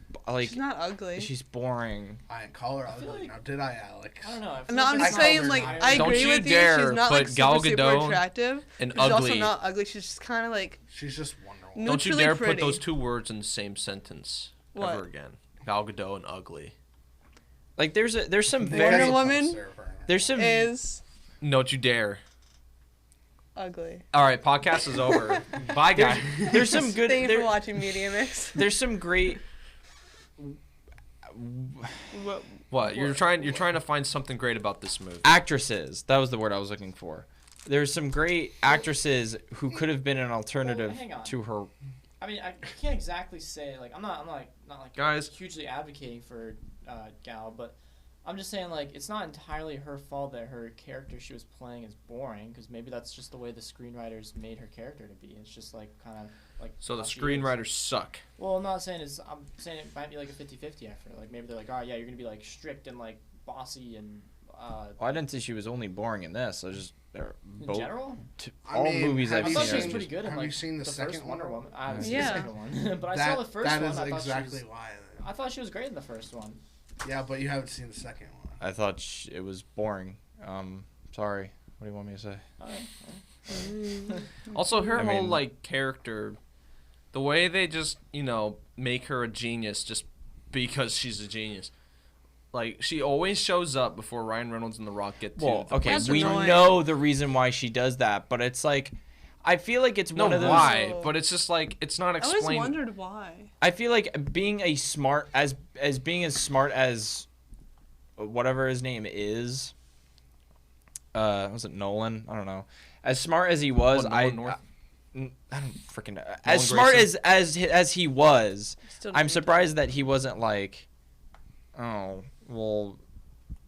not ugly. she's boring. I didn't call her feel ugly. like- Now, did I, Alex? I don't know. I feel No, like I'm it's just not saying, her like, entire- I Don't agree you with you. dare She's not, put like, Gal super Gadot attractive. and But she's also ugly. not ugly. She's just kind of like She's just Wonder Woman. No. Don't you neutrally dare pretty. put those two words in the same sentence What? ever again. Gal Gadot and ugly. Like there's some Wonder very Woman there's some is Don't you dare. ugly. All right, podcast is over. Bye, guys. there's some good Thank you for there, watching MediaMix. there's some great What? You're trying to find something great about this movie. actresses. That was the word I was looking for. There's some great actresses who could have been an alternative hang on. to her. I mean, I can't exactly say like I'm not like Guys. hugely advocating for Gal, but I'm just saying like it's not entirely her fault that her character she was playing is boring because maybe that's just the way the screenwriters made her character to be. It's just like kind of like So the how she is. screenwriters suck. Well, I'm not saying I'm saying it might be like a 50-50 effort. Like maybe they're like, oh yeah, you're gonna be like strict and like bossy and Well, I didn't say she was only boring in this. I just they're in both general. I all mean, movies have I've I you thought seen. she was are pretty just- good in have like you seen the first second Wonder Wonder Woman. I haven't seen Yeah. the second one, but I saw the first that one. is I thought exactly she was, why. I thought she was great in the first one. Yeah, but you haven't seen the second one. I thought it was boring. Sorry. What do you want me to say? Alright. Also, her I whole mean- like character, the way they just make her a genius just because she's a genius. Like she always shows up before Ryan Reynolds and The Rock get to. Well, the okay, place That's we they're annoying. know the reason why she does that, but it's like I feel like it's No, one of those. why? But it's just like it's not I always explained. wondered why. I feel like being a smart as being as smart as whatever his name is. Was it Nolan? I don't know. As smart as he was, What, I Nolan North? I don't freaking know. As Nolan smart Grayson? as he was, Still I'm don't surprised that he wasn't like, oh well,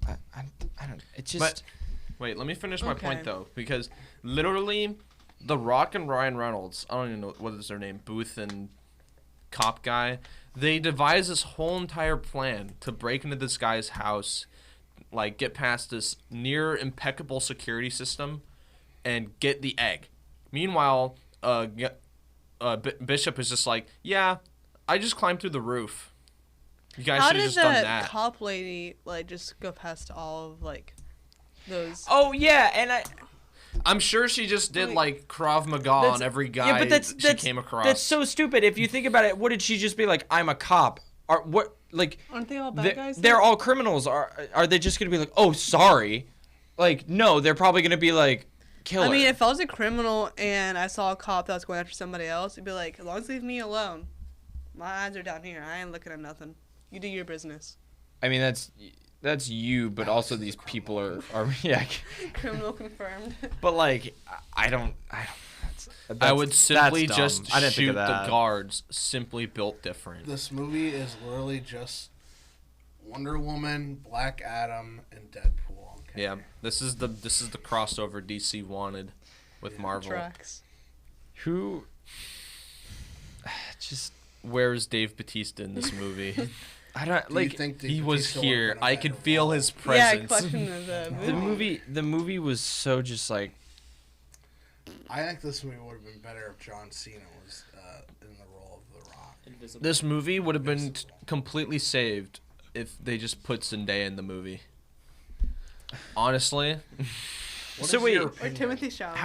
I don't. It just. But wait, let me finish my Okay. point though, because literally, The Rock and Ryan Reynolds, I don't even know what is their name, Booth and cop guy, they devised this whole entire plan to break into this guy's house, like get past this near impeccable security system, and get the egg. Meanwhile, Bishop is just like, yeah, I just climbed through the roof. You guys How should have did just done that that. cop lady like just go past all of like those? Oh yeah, and I'm sure she just did Like- like Krav Maga That's- on every guy yeah, but that's she came across. That's so stupid. If you think about it, what did she just be like? I'm a cop. Or what? Like Aren't they all bad guys? they're though? all criminals. Are they just gonna be like, oh sorry? Like no, they're probably gonna be like, kill her. I mean, if I was a criminal and I saw a cop that was going after somebody else, it'd be like, as long as leave me alone. My eyes are down here. I ain't looking at nothing. You do your business. I mean that's you, but also these people are yeah. Criminal confirmed. But like I don't. I would simply that's just dumb. I didn't think shoot of the that. guards, simply built different. This movie is literally just Wonder Woman, Black Adam, and Deadpool. Okay? Yeah, this is the crossover DC wanted with Marvel. Tracks. Who? Just Where's Dave Bautista in this movie? I don't Do like. you think He Dave was Bautista here. would've been a I could better feel role? his Yeah, presence. collection of The movie was so just like I think this movie would have been better if John Cena was in the role of The Rock. Invisible. This movie would have been Invisible. completely saved if they just put Zendaya in the movie. Honestly, What So is wait, your Or opinion? Timothy Chalamet.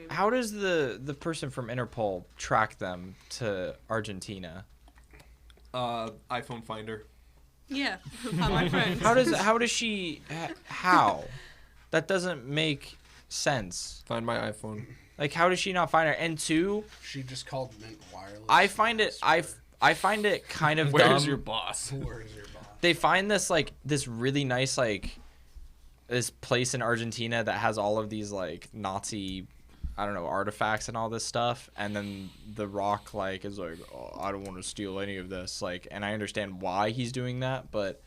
how does the person from Interpol track them to Argentina? iPhone Finder. Yeah, not my friends. How does she how? That doesn't make sense. Find my iPhone. Like how does she not find her? And two, She just called Mint Wireless. I find it I find it kind of Where's dumb. your boss? Where's your boss? They find this really nice this place in Argentina that has all of these like Nazi, I don't know, artifacts and all this stuff, and then The Rock like is like, oh, I don't want to steal any of this, like, and I understand why he's doing that, but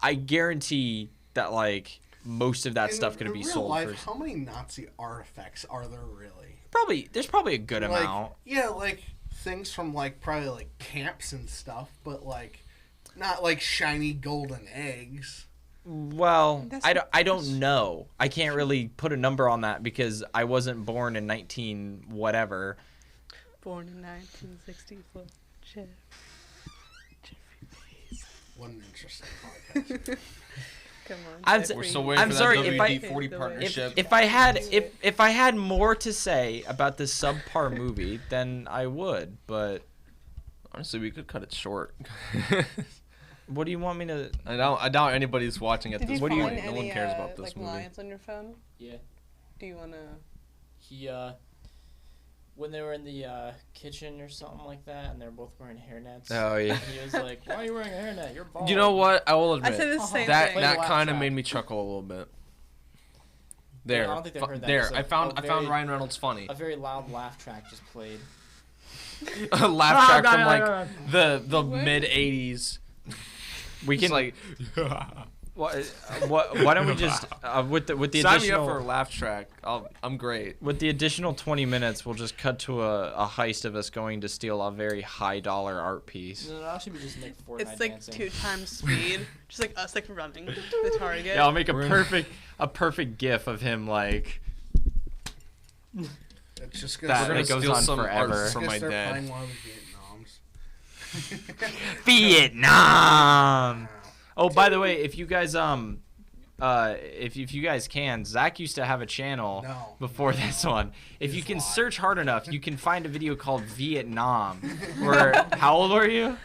I guarantee that like most of that stuff could be in real sold life, for how many Nazi artifacts are there really? there's probably a good Like, amount. yeah, like things from like probably like camps and stuff, but like not like shiny golden eggs. Well, That's- I don't know. I can't really put a number on that because I wasn't born in 19 whatever. Born in 1964. Shit. What an interesting podcast. Come on. I'm Jeffrey. We're still waiting I'm for sorry, that if I- WD-40 If- partnership. If I had more to say about this subpar movie, then I would. But Honestly, we could cut it short. what do you want me to? I doubt anybody's watching at Did this you point. find No any one cares about this like movie. lines on your phone? Yeah. Do you wanna? He when they were in the kitchen or something like that, and they're both wearing hairnets. Oh yeah. He was like, "Why are you wearing a hairnet? You're bald." You know what? I will I admit said the same that thing. that Laugh kind of track. made me chuckle a little bit. There, I don't think they heard that. there. It's I a found very- Ryan Reynolds funny. A very loud laugh track just played. A laugh track no, from no, like no, the What? mid '80s. We Just can like why don't we just with the sign me up additional for a laugh track. I'm great. with the additional 20 minutes, we'll just cut to a heist of us going to steal a very high dollar art piece. No, it'll actually be just Nick Fortnite It's like dancing. 2 times speed, just like us like running the target. Yeah, I'll make We're gonna- a perfect gif of him like It's just That- We're gonna it goes steal on some forever. art from my they're dad. playing one of the Vietnams. Vietnam. Wow. Oh, by the way, if you guys if you guys can, Zach used to have a channel No. before this one. If you He's can lying. search hard enough, you can find a video called Vietnam. Where how old are you?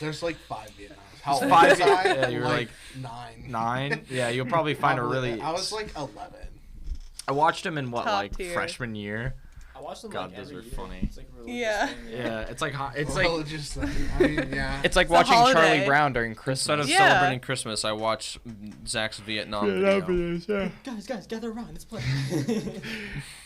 There's like 5 Vietnams. How old Five- was I? yeah, you were like 9. 9. Yeah, you'll probably find a Probably. really. I was like 11. I watched them in what, Top like tier. freshman year. I watch them God, like those every are year. funny. It's like a religious Yeah. thing, Yeah, it's like it's Well, like just, I mean, yeah. it's like a watching Charlie holiday. Brown during Instead Christmas. of Yeah. celebrating Christmas, I watch Zach's Vietnam video. Guys, gather around. Let's play.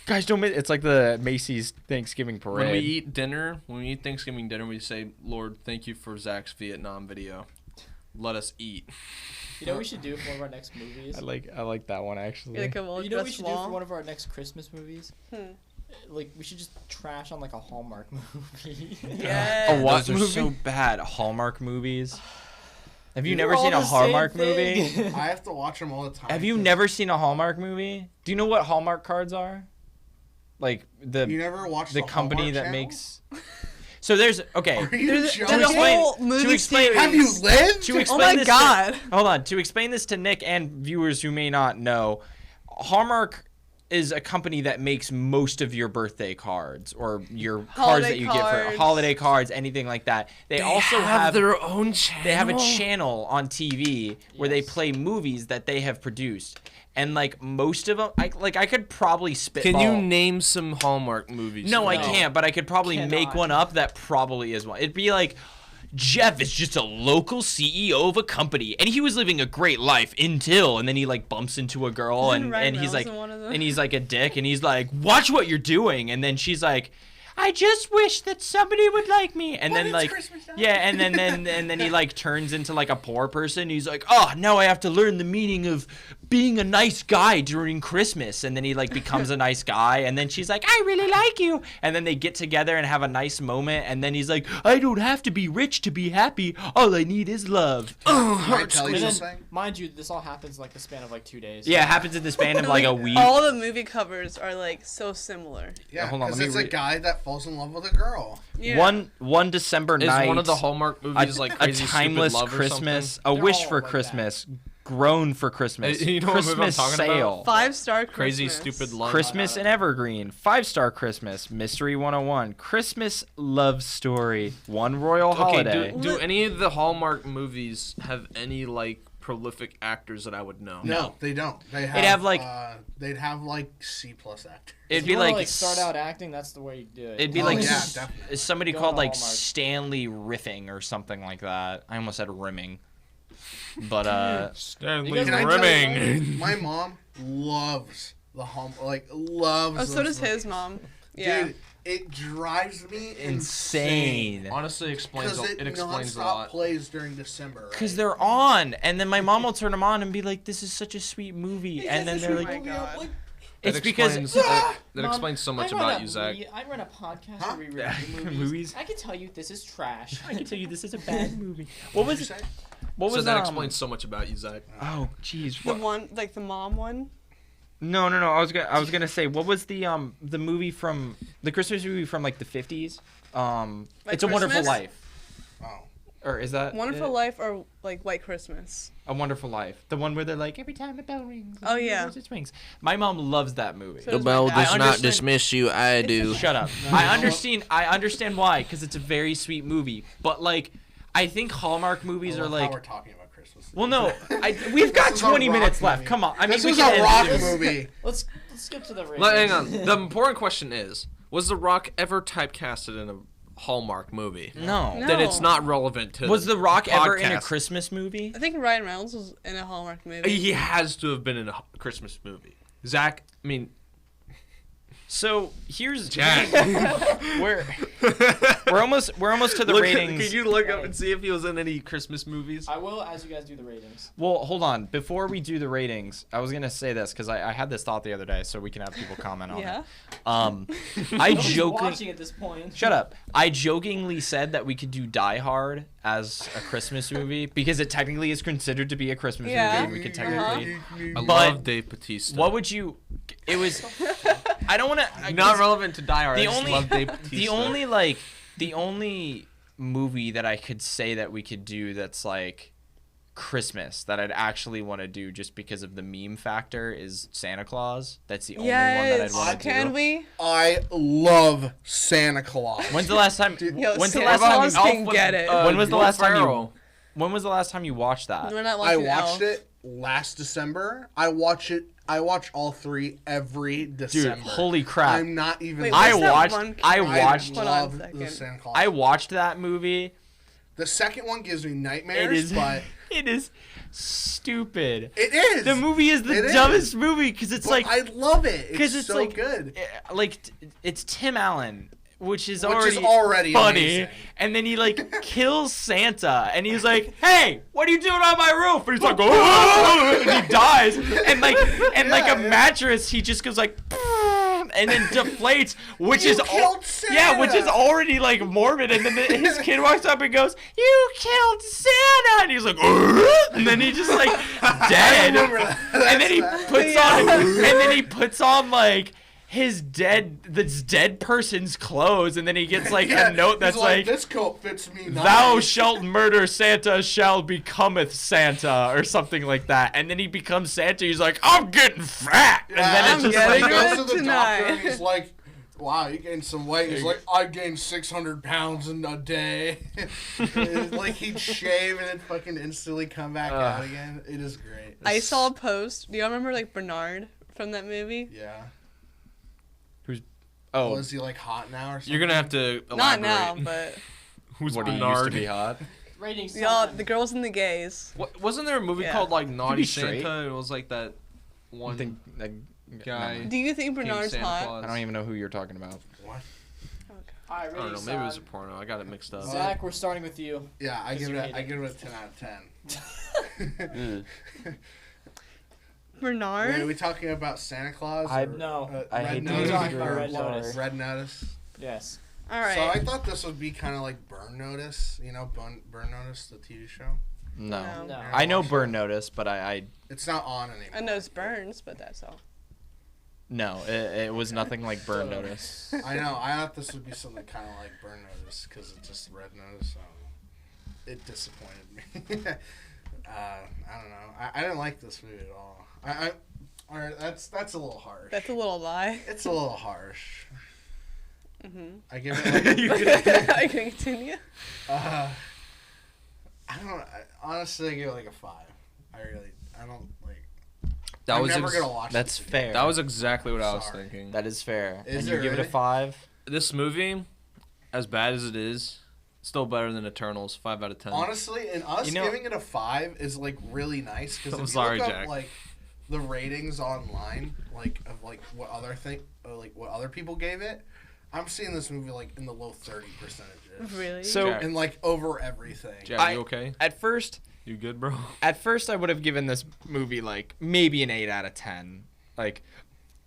Guys, don't miss. It's like the Macy's Thanksgiving parade. When we eat Thanksgiving dinner, we say, "Lord, thank you for Zach's Vietnam video. Let us eat." You know what we should do for one of our next movies? I like that one actually. Like a well You know what we dressed should do for wall. one of our next Christmas movies? Hmm. Like, we should just trash on like a Hallmark movie. Yes. A what Those are movie? so bad. Hallmark movies. Have you They're never all seen a the same Hallmark thing. movie? I have to watch them all the time. Have you 'cause never seen a Hallmark movie? Do you know what Hallmark cards are? Like You never watched the company Hallmark that channel? makes. So there's okay. Are you There's joking? a explain- whole movie to explain- series. Have you lived? To Oh explain my this god. Hold on. To explain this to Nick and viewers who may not know, Hallmark is a company that makes most of your birthday cards or your cards Holiday that you get for cards. holiday cards, anything like that. They also have their own channel. they have a channel on TV where they Yes. play movies that they have produced. And like most of them, I could probably spitball. Can you name some Hallmark movies? No, for I me? can't, but I could probably make Cannot. one up that probably is one. It'd be like, Jeff is just a local CEO of a company, and he was living a great life until, and then he like bumps into a girl, Isn't and Ryan he's Reynolds like, in one of them? and he's like a dick, and he's like, watch what you're doing, and then she's like, I just wish that somebody would like me, and then it's like, Christmas time. yeah, and then he like turns into like a poor person. He's like, oh, now I have to learn the meaning of being a nice guy during Christmas, and then he like becomes a nice guy, and then she's like, I really like you, and then they get together and have a nice moment, and then he's like, I don't have to be rich to be happy. All I need is love. Can I tell you And then, something? mind you, this all happens like the span of like 2 days. Yeah, it happens in the span of like a week. All the movie covers are like so similar. Yeah, hold on, because let me it's a read- guy that falls in love with a girl. Yeah. One December Is night. one of the Hallmark movies like a Crazy timeless Stupid Love or Christmas, something? a They're wish all for like Christmas, grown for Christmas, You know what movie I'm Christmas talking about? sale, 5-star Crazy Christmas. Stupid Love. Christmas and Evergreen, 5-star Christmas, Mystery 101, Christmas love story, One Royal Holiday. Okay, do any of the Hallmark movies have any like prolific actors that I would know? No, they don't. They have, They'd have, like- they'd have like C+ actors. It'd If be you wanna, like, start out acting, that's the way you do it. it'd be Oh, like yeah, s- definitely. somebody Go called to like Hallmark. Stanley Riffing or something like that. I almost said rimming, but Stanley You guys Can I tell you Rimming. something? My mom loves the loves. Oh, so those does his movies. mom. Yeah. Dude, it drives me insane. Honestly, explains Because it it explains a nonstop lot. plays during December. Right? Because they're on, and then my mom will turn them on and be like, "This is such a sweet movie," and then they're Oh like, my God. "It's That because explains, that Mom, explains so much I run about a you, Zach. I run a podcast Huh? where we review movies. Movies? I can tell you this is trash. I can tell you this is a bad movie." What What'd was you it? say? What So was that um, explains so much about you, Zach. Oh, jeez. The one, like the mom one. No. I was gonna say, what was the movie from the Christmas movie from like the 50s? Like It's a Wonderful Christmas? Life. Oh, Or is that Wonderful it? Life or like White Christmas. A Wonderful Life. The one where they're like, every time a bell rings. Oh, yeah. It swings. My mom loves that movie. So does my dad. I understand- dismiss you. I do. Shut up. I understand why, because it's a very sweet movie. But like, I think Hallmark movies I are love how like. we're talking about Christmas. Well, no, we've got This is a 20 rock minutes left. movie. Come on. I mean, This we was can a end rock this. movie. Let's skip to the ratings. Hang on. The important question is: was The Rock ever typecasted in a Hallmark movie? No. No. Then it's not relevant to. Was The Rock ever in a podcast. Christmas movie? I think Ryan Reynolds was in a Hallmark movie. He has to have been in a Christmas movie. Zach, I mean, So here's Jack. we're almost to the Look, ratings. Could you look up and see if he was in any Christmas movies? I will as you guys do the ratings. Well, hold on. Before we do the ratings, I was gonna say this because I had this thought the other day, so we can have people comment on Yeah. it. I Nobody's jokingly watching at this point. shut up. I jokingly said that we could do Die Hard as a Christmas movie because it technically is considered to be a Christmas Yeah. movie. And we could technically. I But love Dave Bautista. What would you? It was. I don't want to. Not relevant to Die Hard. The I just only- love Dave Bautista. the only movie that I could say that we could do that's like Christmas that I'd actually want to do just because of the meme factor is Santa Claus. That's the only one that I'd Yes. want to Can do. we? I love Santa Claus. When's the last time? Yo, when's the Santa last time? Claus You, can get it. when was the Will last time you? Ferrell. When was the last time you watched that? We're not I watching watched Elf. it last December. I watch it I watch all 3 every December. Dude, holy crap. I'm not even. Wait, I what's that watched- one I kid? watched- Hold on a love the second. Santa Claus. I watched that movie. The second one gives me It nightmares, is but it is stupid. it is. The movie is the It dumbest is. movie because it's But like I love it. because It's it's so like good. it's Tim Allen, which is Which is already already funny, amazing. and then he like kills Santa, and he's like, "Hey, what are you doing on my roof?" And he's like, "Oh!" and he dies, and like a Yeah. mattress, he just goes like, and then deflates, which You is killed yeah, which is Santa. already like morbid, and then his kid walks up and goes, "You killed Santa," and he's like, and then he just like dead, remember that. and then he That's puts bad. on, and then he puts on like this dead person's clothes, and then he gets like Yeah, a note he's that's like, "This coat fits me not." "Thou shalt murder Santa, shall becometh Santa," or something like that, and then he becomes Santa. He's like, "I'm getting fat," and then I'm it's just getting like, he it goes to the tonight. doctor and he's like, "Wow, you gained some weight." He's like, "I gained 600 pounds in a day." Like he'd shave and then fucking instantly come back out again. It is great. I saw a post. Do y'all remember like Bernard from that movie? Yeah. oh, Was he like hot now or something? You're gonna have to elaborate. Not now, but Who's what he used Bernard? to be hot. Ratings. y'all, the girls and the gays. Wasn't there a movie Yeah. called like Naughty be straight. Santa? It was like that one guy. no. Do you think became Bernard's Santa hot? Claus. I don't even know who you're talking about. What? All right, I don't know. ratings. Maybe it was a porno. I got it mixed up. Zach, we're starting with you. Yeah, I 'Cause give you it. hate I it. give it a 10 out of 10. Bernard? Wait, are we talking about Santa Claus? I- or, No. I Red hate to We're Notice? talking disagree. about Red Sorry. Notice. Red Notice. Yes. All right. So I thought this would be kind of like Burn Notice. You know, Burn Notice, the TV show. No. No. I know Burn Notice, but I It's not on anymore. I know it's Burns, but that's all. no, it was nothing like Burn Notice. I know. I thought this would be something kind of like Burn Notice because it's just Red Notice. So it disappointed me. I don't know. I didn't like this movie at all. All right, that's a little harsh. That's a little lie. It's a little harsh. Mm-hmm. I give it like, I can continue. I don't. Honestly, I give it like a 5. I don't like. That I'm was never ex- gonna watch. That's this again. fair. That was exactly what I was Sorry. thinking. That is fair. Is and it you give it a really? 5? This movie, as bad as it is, still better than Eternals. 5 out of 10. Honestly, and us You know- giving it a 5 is like really nice because I'm if you sorry, look up Jack. like the ratings online, like of like what other people gave it, I'm seeing this movie like in the low 30 percentages. Really? So Jack. And like over everything. Jack, I- you okay? at first You good, bro? I would have given this movie like maybe an 8 out of 10. Like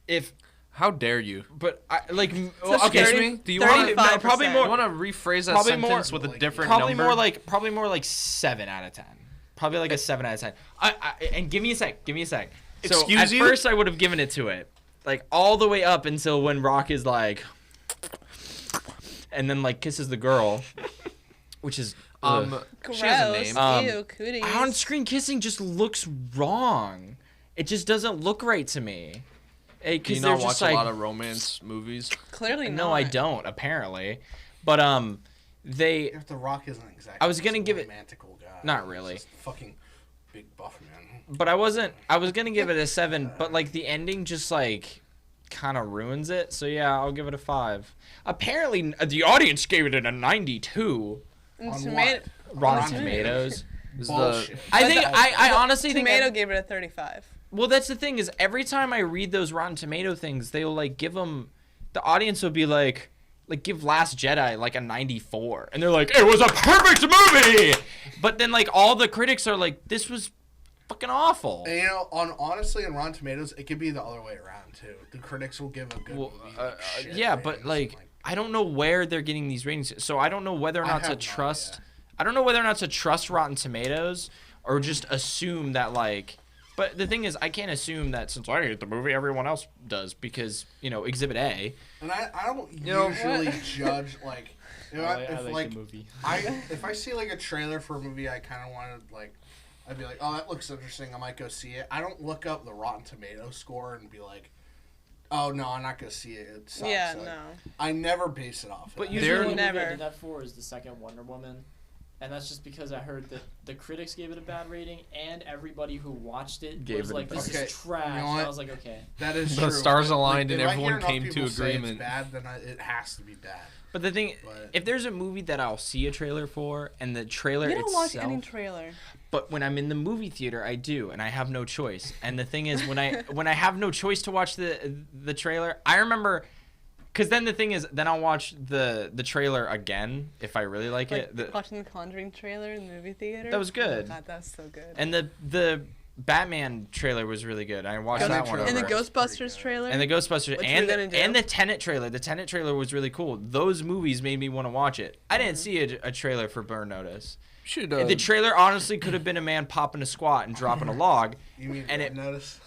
if How dare you? but I like So okay, Excuse 30 me? Do you want to 35%. probably You more want to rephrase that Probably more- sentence with a like, different probably number? more like 7 out of 10. Probably like a 7 out of 10. And give me a sec. So Excuse at you? first I would have given it to it, like all the way up until when Rock is like, and then like kisses the girl, which is ugh. Gross. she has a name. Ew, cooties. On-screen kissing just looks wrong. It just doesn't look right to me. Do you Because not they're watch just a like, lot of romance movies? Clearly not. no, I don't apparently, but they If The Rock isn't exactly. I was gonna some give it- romantical guy. not He's really. just a fucking big buff man. But I was gonna give it a 7, but like the ending just like kind of ruins it. So yeah, I'll give it a 5. Apparently, the audience gave it a 92. And On tomato. what? Rotten Rotten Tomatoes. Is Bullshit. I think the- I honestly think Tomato gave it a 35. well, that's the thing is every time I read those Rotten Tomato things, they'll like give them the audience will be like give Last Jedi like a 94, and they're like it was a perfect movie, but then like all the critics are like this was fucking awful. And you know, honestly, in Rotten Tomatoes, it could be the other way around too. The critics will give a good Well, movie. Like, shit yeah, but ratings, like I don't know where they're getting these ratings, so I don't know whether or I not to have no trust. idea. I don't know whether or not to trust Rotten Tomatoes or just assume that like. But the thing is, I can't assume that since I hate the movie, everyone else does because Exhibit A. And I don't know, usually judge like, I if like like the movie. if I see like a trailer for a movie I kind of wanted like, I'd be like, oh, that looks interesting. I might go see it. I don't look up the Rotten Tomato score and be like, oh no, I'm not gonna see it. It sucks. Yeah, Like, no. I never base it off. But of you- that. There- The movie I Never. did that for is the second Wonder Woman. And that's just because I heard that the critics gave it a bad rating, and everybody who watched it Gave was it a like, bad "This rating. is trash." You know And what? I was like, "Okay." That is The true. stars aligned and if I everyone hear enough came to people say agreement. It's bad, then it has to be bad. But the thing, But- if there's a movie that I'll see a trailer for, and the trailer We don't itself, watch any trailer. but when I'm in the movie theater, I do, and I have no choice. And the thing is, when I have no choice to watch the trailer, I remember, because then the thing is, then I'll watch the trailer again if I really like it. Watching the Conjuring trailer in the movie theater. That was good. Oh my God, that was so good. And the Batman trailer was really good. I watched that one. And the over. Ghostbusters trailer. And the Ghostbusters Which and we're gonna do. and the Tenet trailer. The Tenet trailer was really cool. Those movies made me want to watch it. I didn't see a trailer for Burn Notice. Should The trailer honestly could have been a man popping a squat and dropping a log. You mean And Red it- Notice?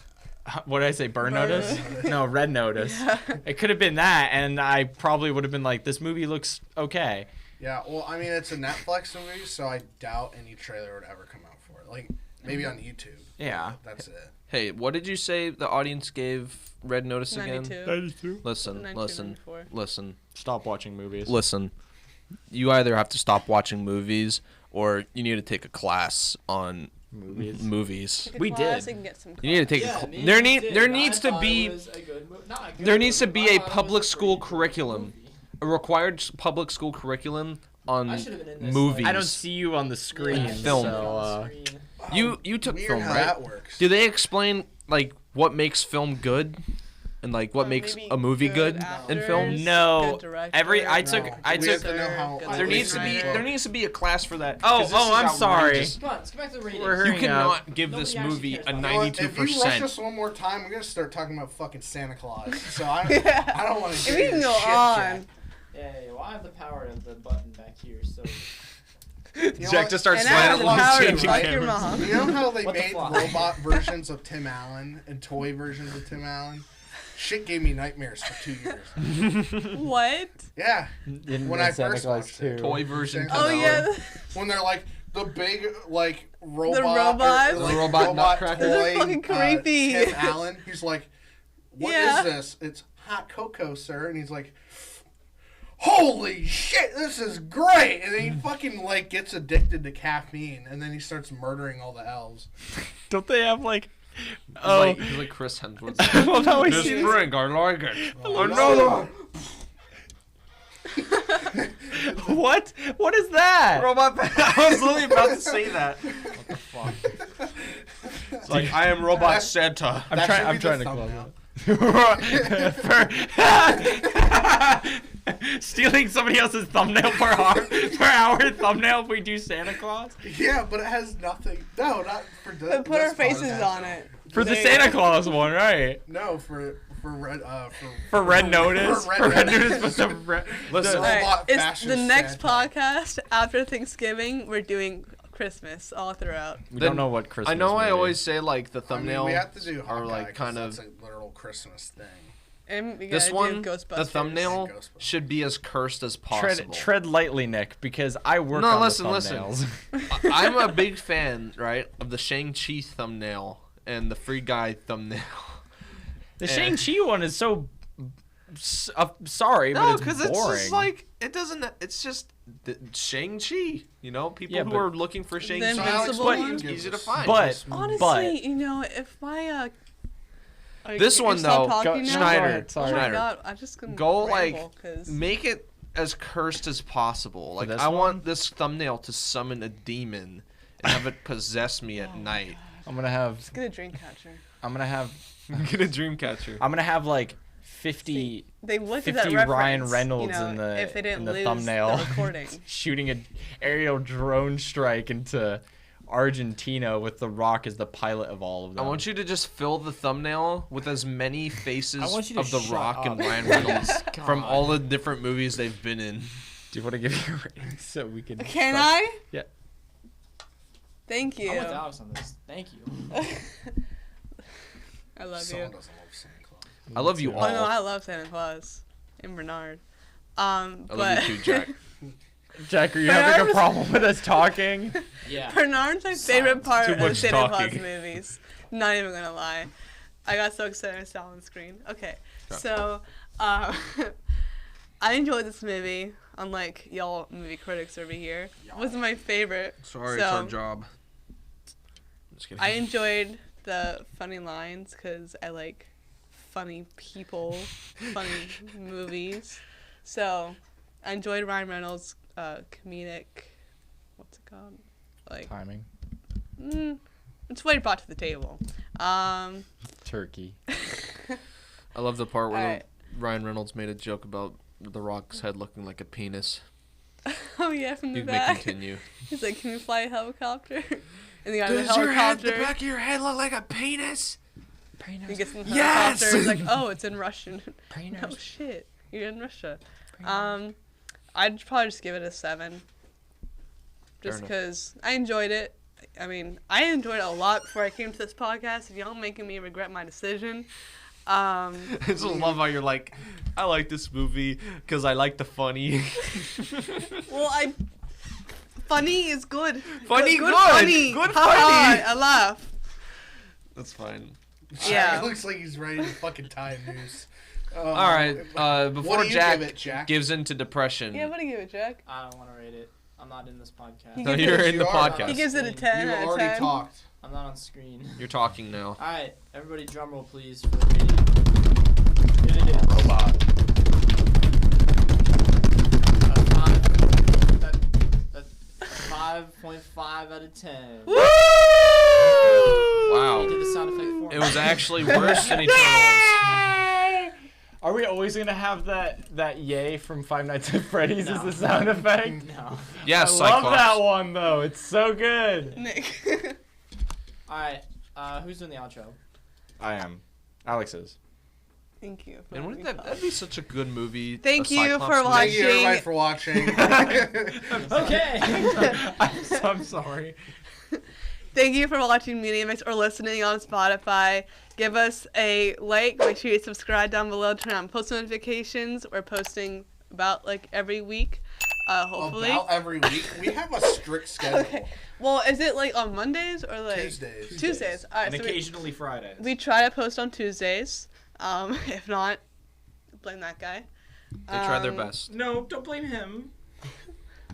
What did I say? Burn Burn Notice? Notice. No, Red Notice. Yeah. It could have been that, and I probably would have been like, this movie looks okay. Yeah, well, I mean, it's a Netflix movie, so I doubt any trailer would ever come out for it. Like, maybe on YouTube. Yeah. That's it. Hey, what did you say the audience gave Red Notice again? 92. Listen, 92, listen, 94. listen, Stop watching movies. listen. You either have to stop watching movies or you need to take a class on Movies. movies. Take a We class did. and get some You need to take Yeah, a me cl- there and need Sid, there I needs to thought be it was a good not a good there needs to movie, be but I a thought it public was a school pretty good curriculum. movie. a required public school curriculum on I should have been in this, movies. like- I don't see you on the screen. Yeah, Film. So, You took Weird film, how right? that works. Do they explain like what makes film good, and like what Or makes maybe a movie good in actors, film? No. good director, Every- I took- good I We have took- to know how. good I There wish needs to be I there could. needs to be a class for that. Oh, 'cause this oh, is I'm sorry. outrageous. Come on, let's go back to the rating. We're You hurrying cannot up. give Nobody this actually movie cares a about You know what? If you rush 92%. us one more time, we're gonna start talking about fucking Santa Claus. So I don't want to. If we can go on. Yeah, well, I have the power of the button back here, so. You know Jack what? just starts And I have slamming the on power to changing fuck your cameras. mom. You know how they What the made fuck? robot versions of Tim Allen and toy versions of Tim Allen? Shit gave me nightmares for 2 years. What? Yeah, In when I Santa first Claus watched it. 2. Toy version. Oh, Oh yeah. When they're like the big like robot, robots? or, like, The robot nutcracker? Those are toy, fucking creepy. Tim Allen. He's like, "What is Yeah. this? It's hot cocoa, sir." And he's like, "Holy shit, this is great!" And then he fucking like gets addicted to caffeine, and then he starts murdering all the elves. Don't they have like? He's like Chris Hemsworth. Well, no, I This see this. drink, I like it. Another one. What? What is that? Robot. I was literally about to say that. What the fuck? It's like I am Robot Santa. I'm That trying. should I'm be trying the to thumbnail. close it. Stealing somebody else's thumbnail for our thumbnail if we do Santa Claus Yeah, but it has nothing. No, not for this. But put our this podcast. faces on it. for the There- Santa Claus one, right? No, for red For Red Notice. For Red Notice, but the Listen, Alright, robot it's fascist the next Santa. podcast after Thanksgiving. We're doing Christmas all throughout. we don't know what Christmas. I know I movie. always say like the I mean, thumbnail we have to do are Hawkeye, like 'cause kind of that's a literal Christmas thing. And we this gotta one. do Ghostbusters. The thumbnail Ghostbusters. should be as cursed as possible. tread lightly, Nick, because I work No, on listen, the listen. thumbnails. I'm a big fan, right, of the Shang-Chi thumbnail and the Free Guy thumbnail. The And- Shang-Chi one is so. Sorry, but No, it's because boring. it's just like it doesn't. It's just Shang-Chi. You know, people Yeah, who but- are looking for Shang-Chi. The So Alex, Invincible what one? do you It's give easy to this? find. But Honestly, you know, if my This one, though, talking now? Schneider, Oh my Schneider. god, I'm just gonna Go, ramble, like, 'cause- make it as cursed as possible. Like this I one? want this thumbnail to summon a demon and have it possess me Oh at night. I'm gonna have. Just get a dream catcher. I'm gonna have. Get a dream catcher. I'm gonna have like 50 They looked at that 50 reference, Ryan Reynolds you know, in the if they didn't in the lose thumbnail the recording. shooting an aerial drone strike into Argentina with The Rock as the pilot of all of I them. want you to just fill the thumbnail with as many faces I want you to of The shut Rock up. and Ryan Reynolds from God. all the different movies they've been in. Do you want to give you a rating so we can? Can start- I? Yeah. Thank you. I'm with Alex on this. Thank you. I love Someone you. doesn't love Santa Claus. I love you all. Oh no, I love Santa Claus and Bernard. I But love you too, Jack. Jack, are you having a Bernard- problem with us talking? Yeah. Bernard's my favorite part Too of much Santa Claus talking. movies. Not even gonna lie. I got so excited I saw it on the screen. Okay, so I enjoyed this movie. unlike y'all movie critics over here, was my favorite. Sorry, So, it's our job. Just kidding. I enjoyed the funny lines because I like funny people, funny movies. So I enjoyed Ryan Reynolds' comedic. What's it called? Like, Timing. it's what he brought to the table. Turkey. I love the part where Alright. Ryan Reynolds made a joke about The Rock's head looking like a penis. Oh yeah, from the You may back. continue. He's like, "Can we fly a helicopter?" And the guy in the helicopter. of your head look like a penis? He gets in the Yes! helicopter. He's like, "Oh, it's in Russian." Penis. Oh shit, you're in Russia. I'd probably just give it a 7. Just enough. because I enjoyed it. I mean, I enjoyed it a lot before I came to this podcast. If y'all making me regret my decision. I just love how you're like, I like this movie because I like the funny. Well, funny is good. Funny, good. good. Funny. Good Ha ha, funny. I laugh. That's fine. Yeah. It looks like he's ready to fucking tie a noose. All right. Before What do you Jack, give it, Jack? gives into depression. Yeah, what do you give it, Jack? I don't want to rate it. I'm not in this podcast. He No, gives you're it- in the You are podcast. He gives it a 10 You out of already 10. talked. I'm not on screen. You're talking now. All right, everybody, drum roll, please, for rating. Robot. A 5.5 out of 10. Woo! Wow. You did the sound effect for me. It was actually worse than Eternals. Are we always gonna have that yay from Five Nights at Freddy's as No. the sound effect? No. Yes, I love Cyclops. that one though. It's so good. Nick. All right, who's doing the outro? I am. Alex is. Thank you. And wouldn't that'd be such a good movie? Thank a you Cyclops for movie. Thank you everybody Watching. for watching. Okay. I'm sorry. Thank you for watching MediaMix or listening on Spotify. Give us a like. Make sure you subscribe down below. Turn on post notifications. We're posting about like every week. Hopefully. About every week. We have a strict schedule. Okay. Well, is it like on Mondays or like Tuesdays. Tuesdays. All right. And So occasionally Fridays. we try to post on Tuesdays. If not, blame that guy. They try their best. No, don't blame him.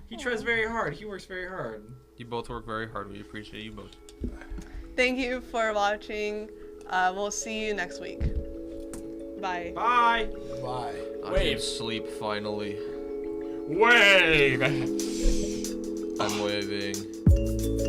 He tries very hard. He works very hard. You both work very hard. We appreciate you both. Thank you for watching. We'll see you next week. Bye. Bye. Bye. I can Wave. sleep finally. Wave. I'm waving.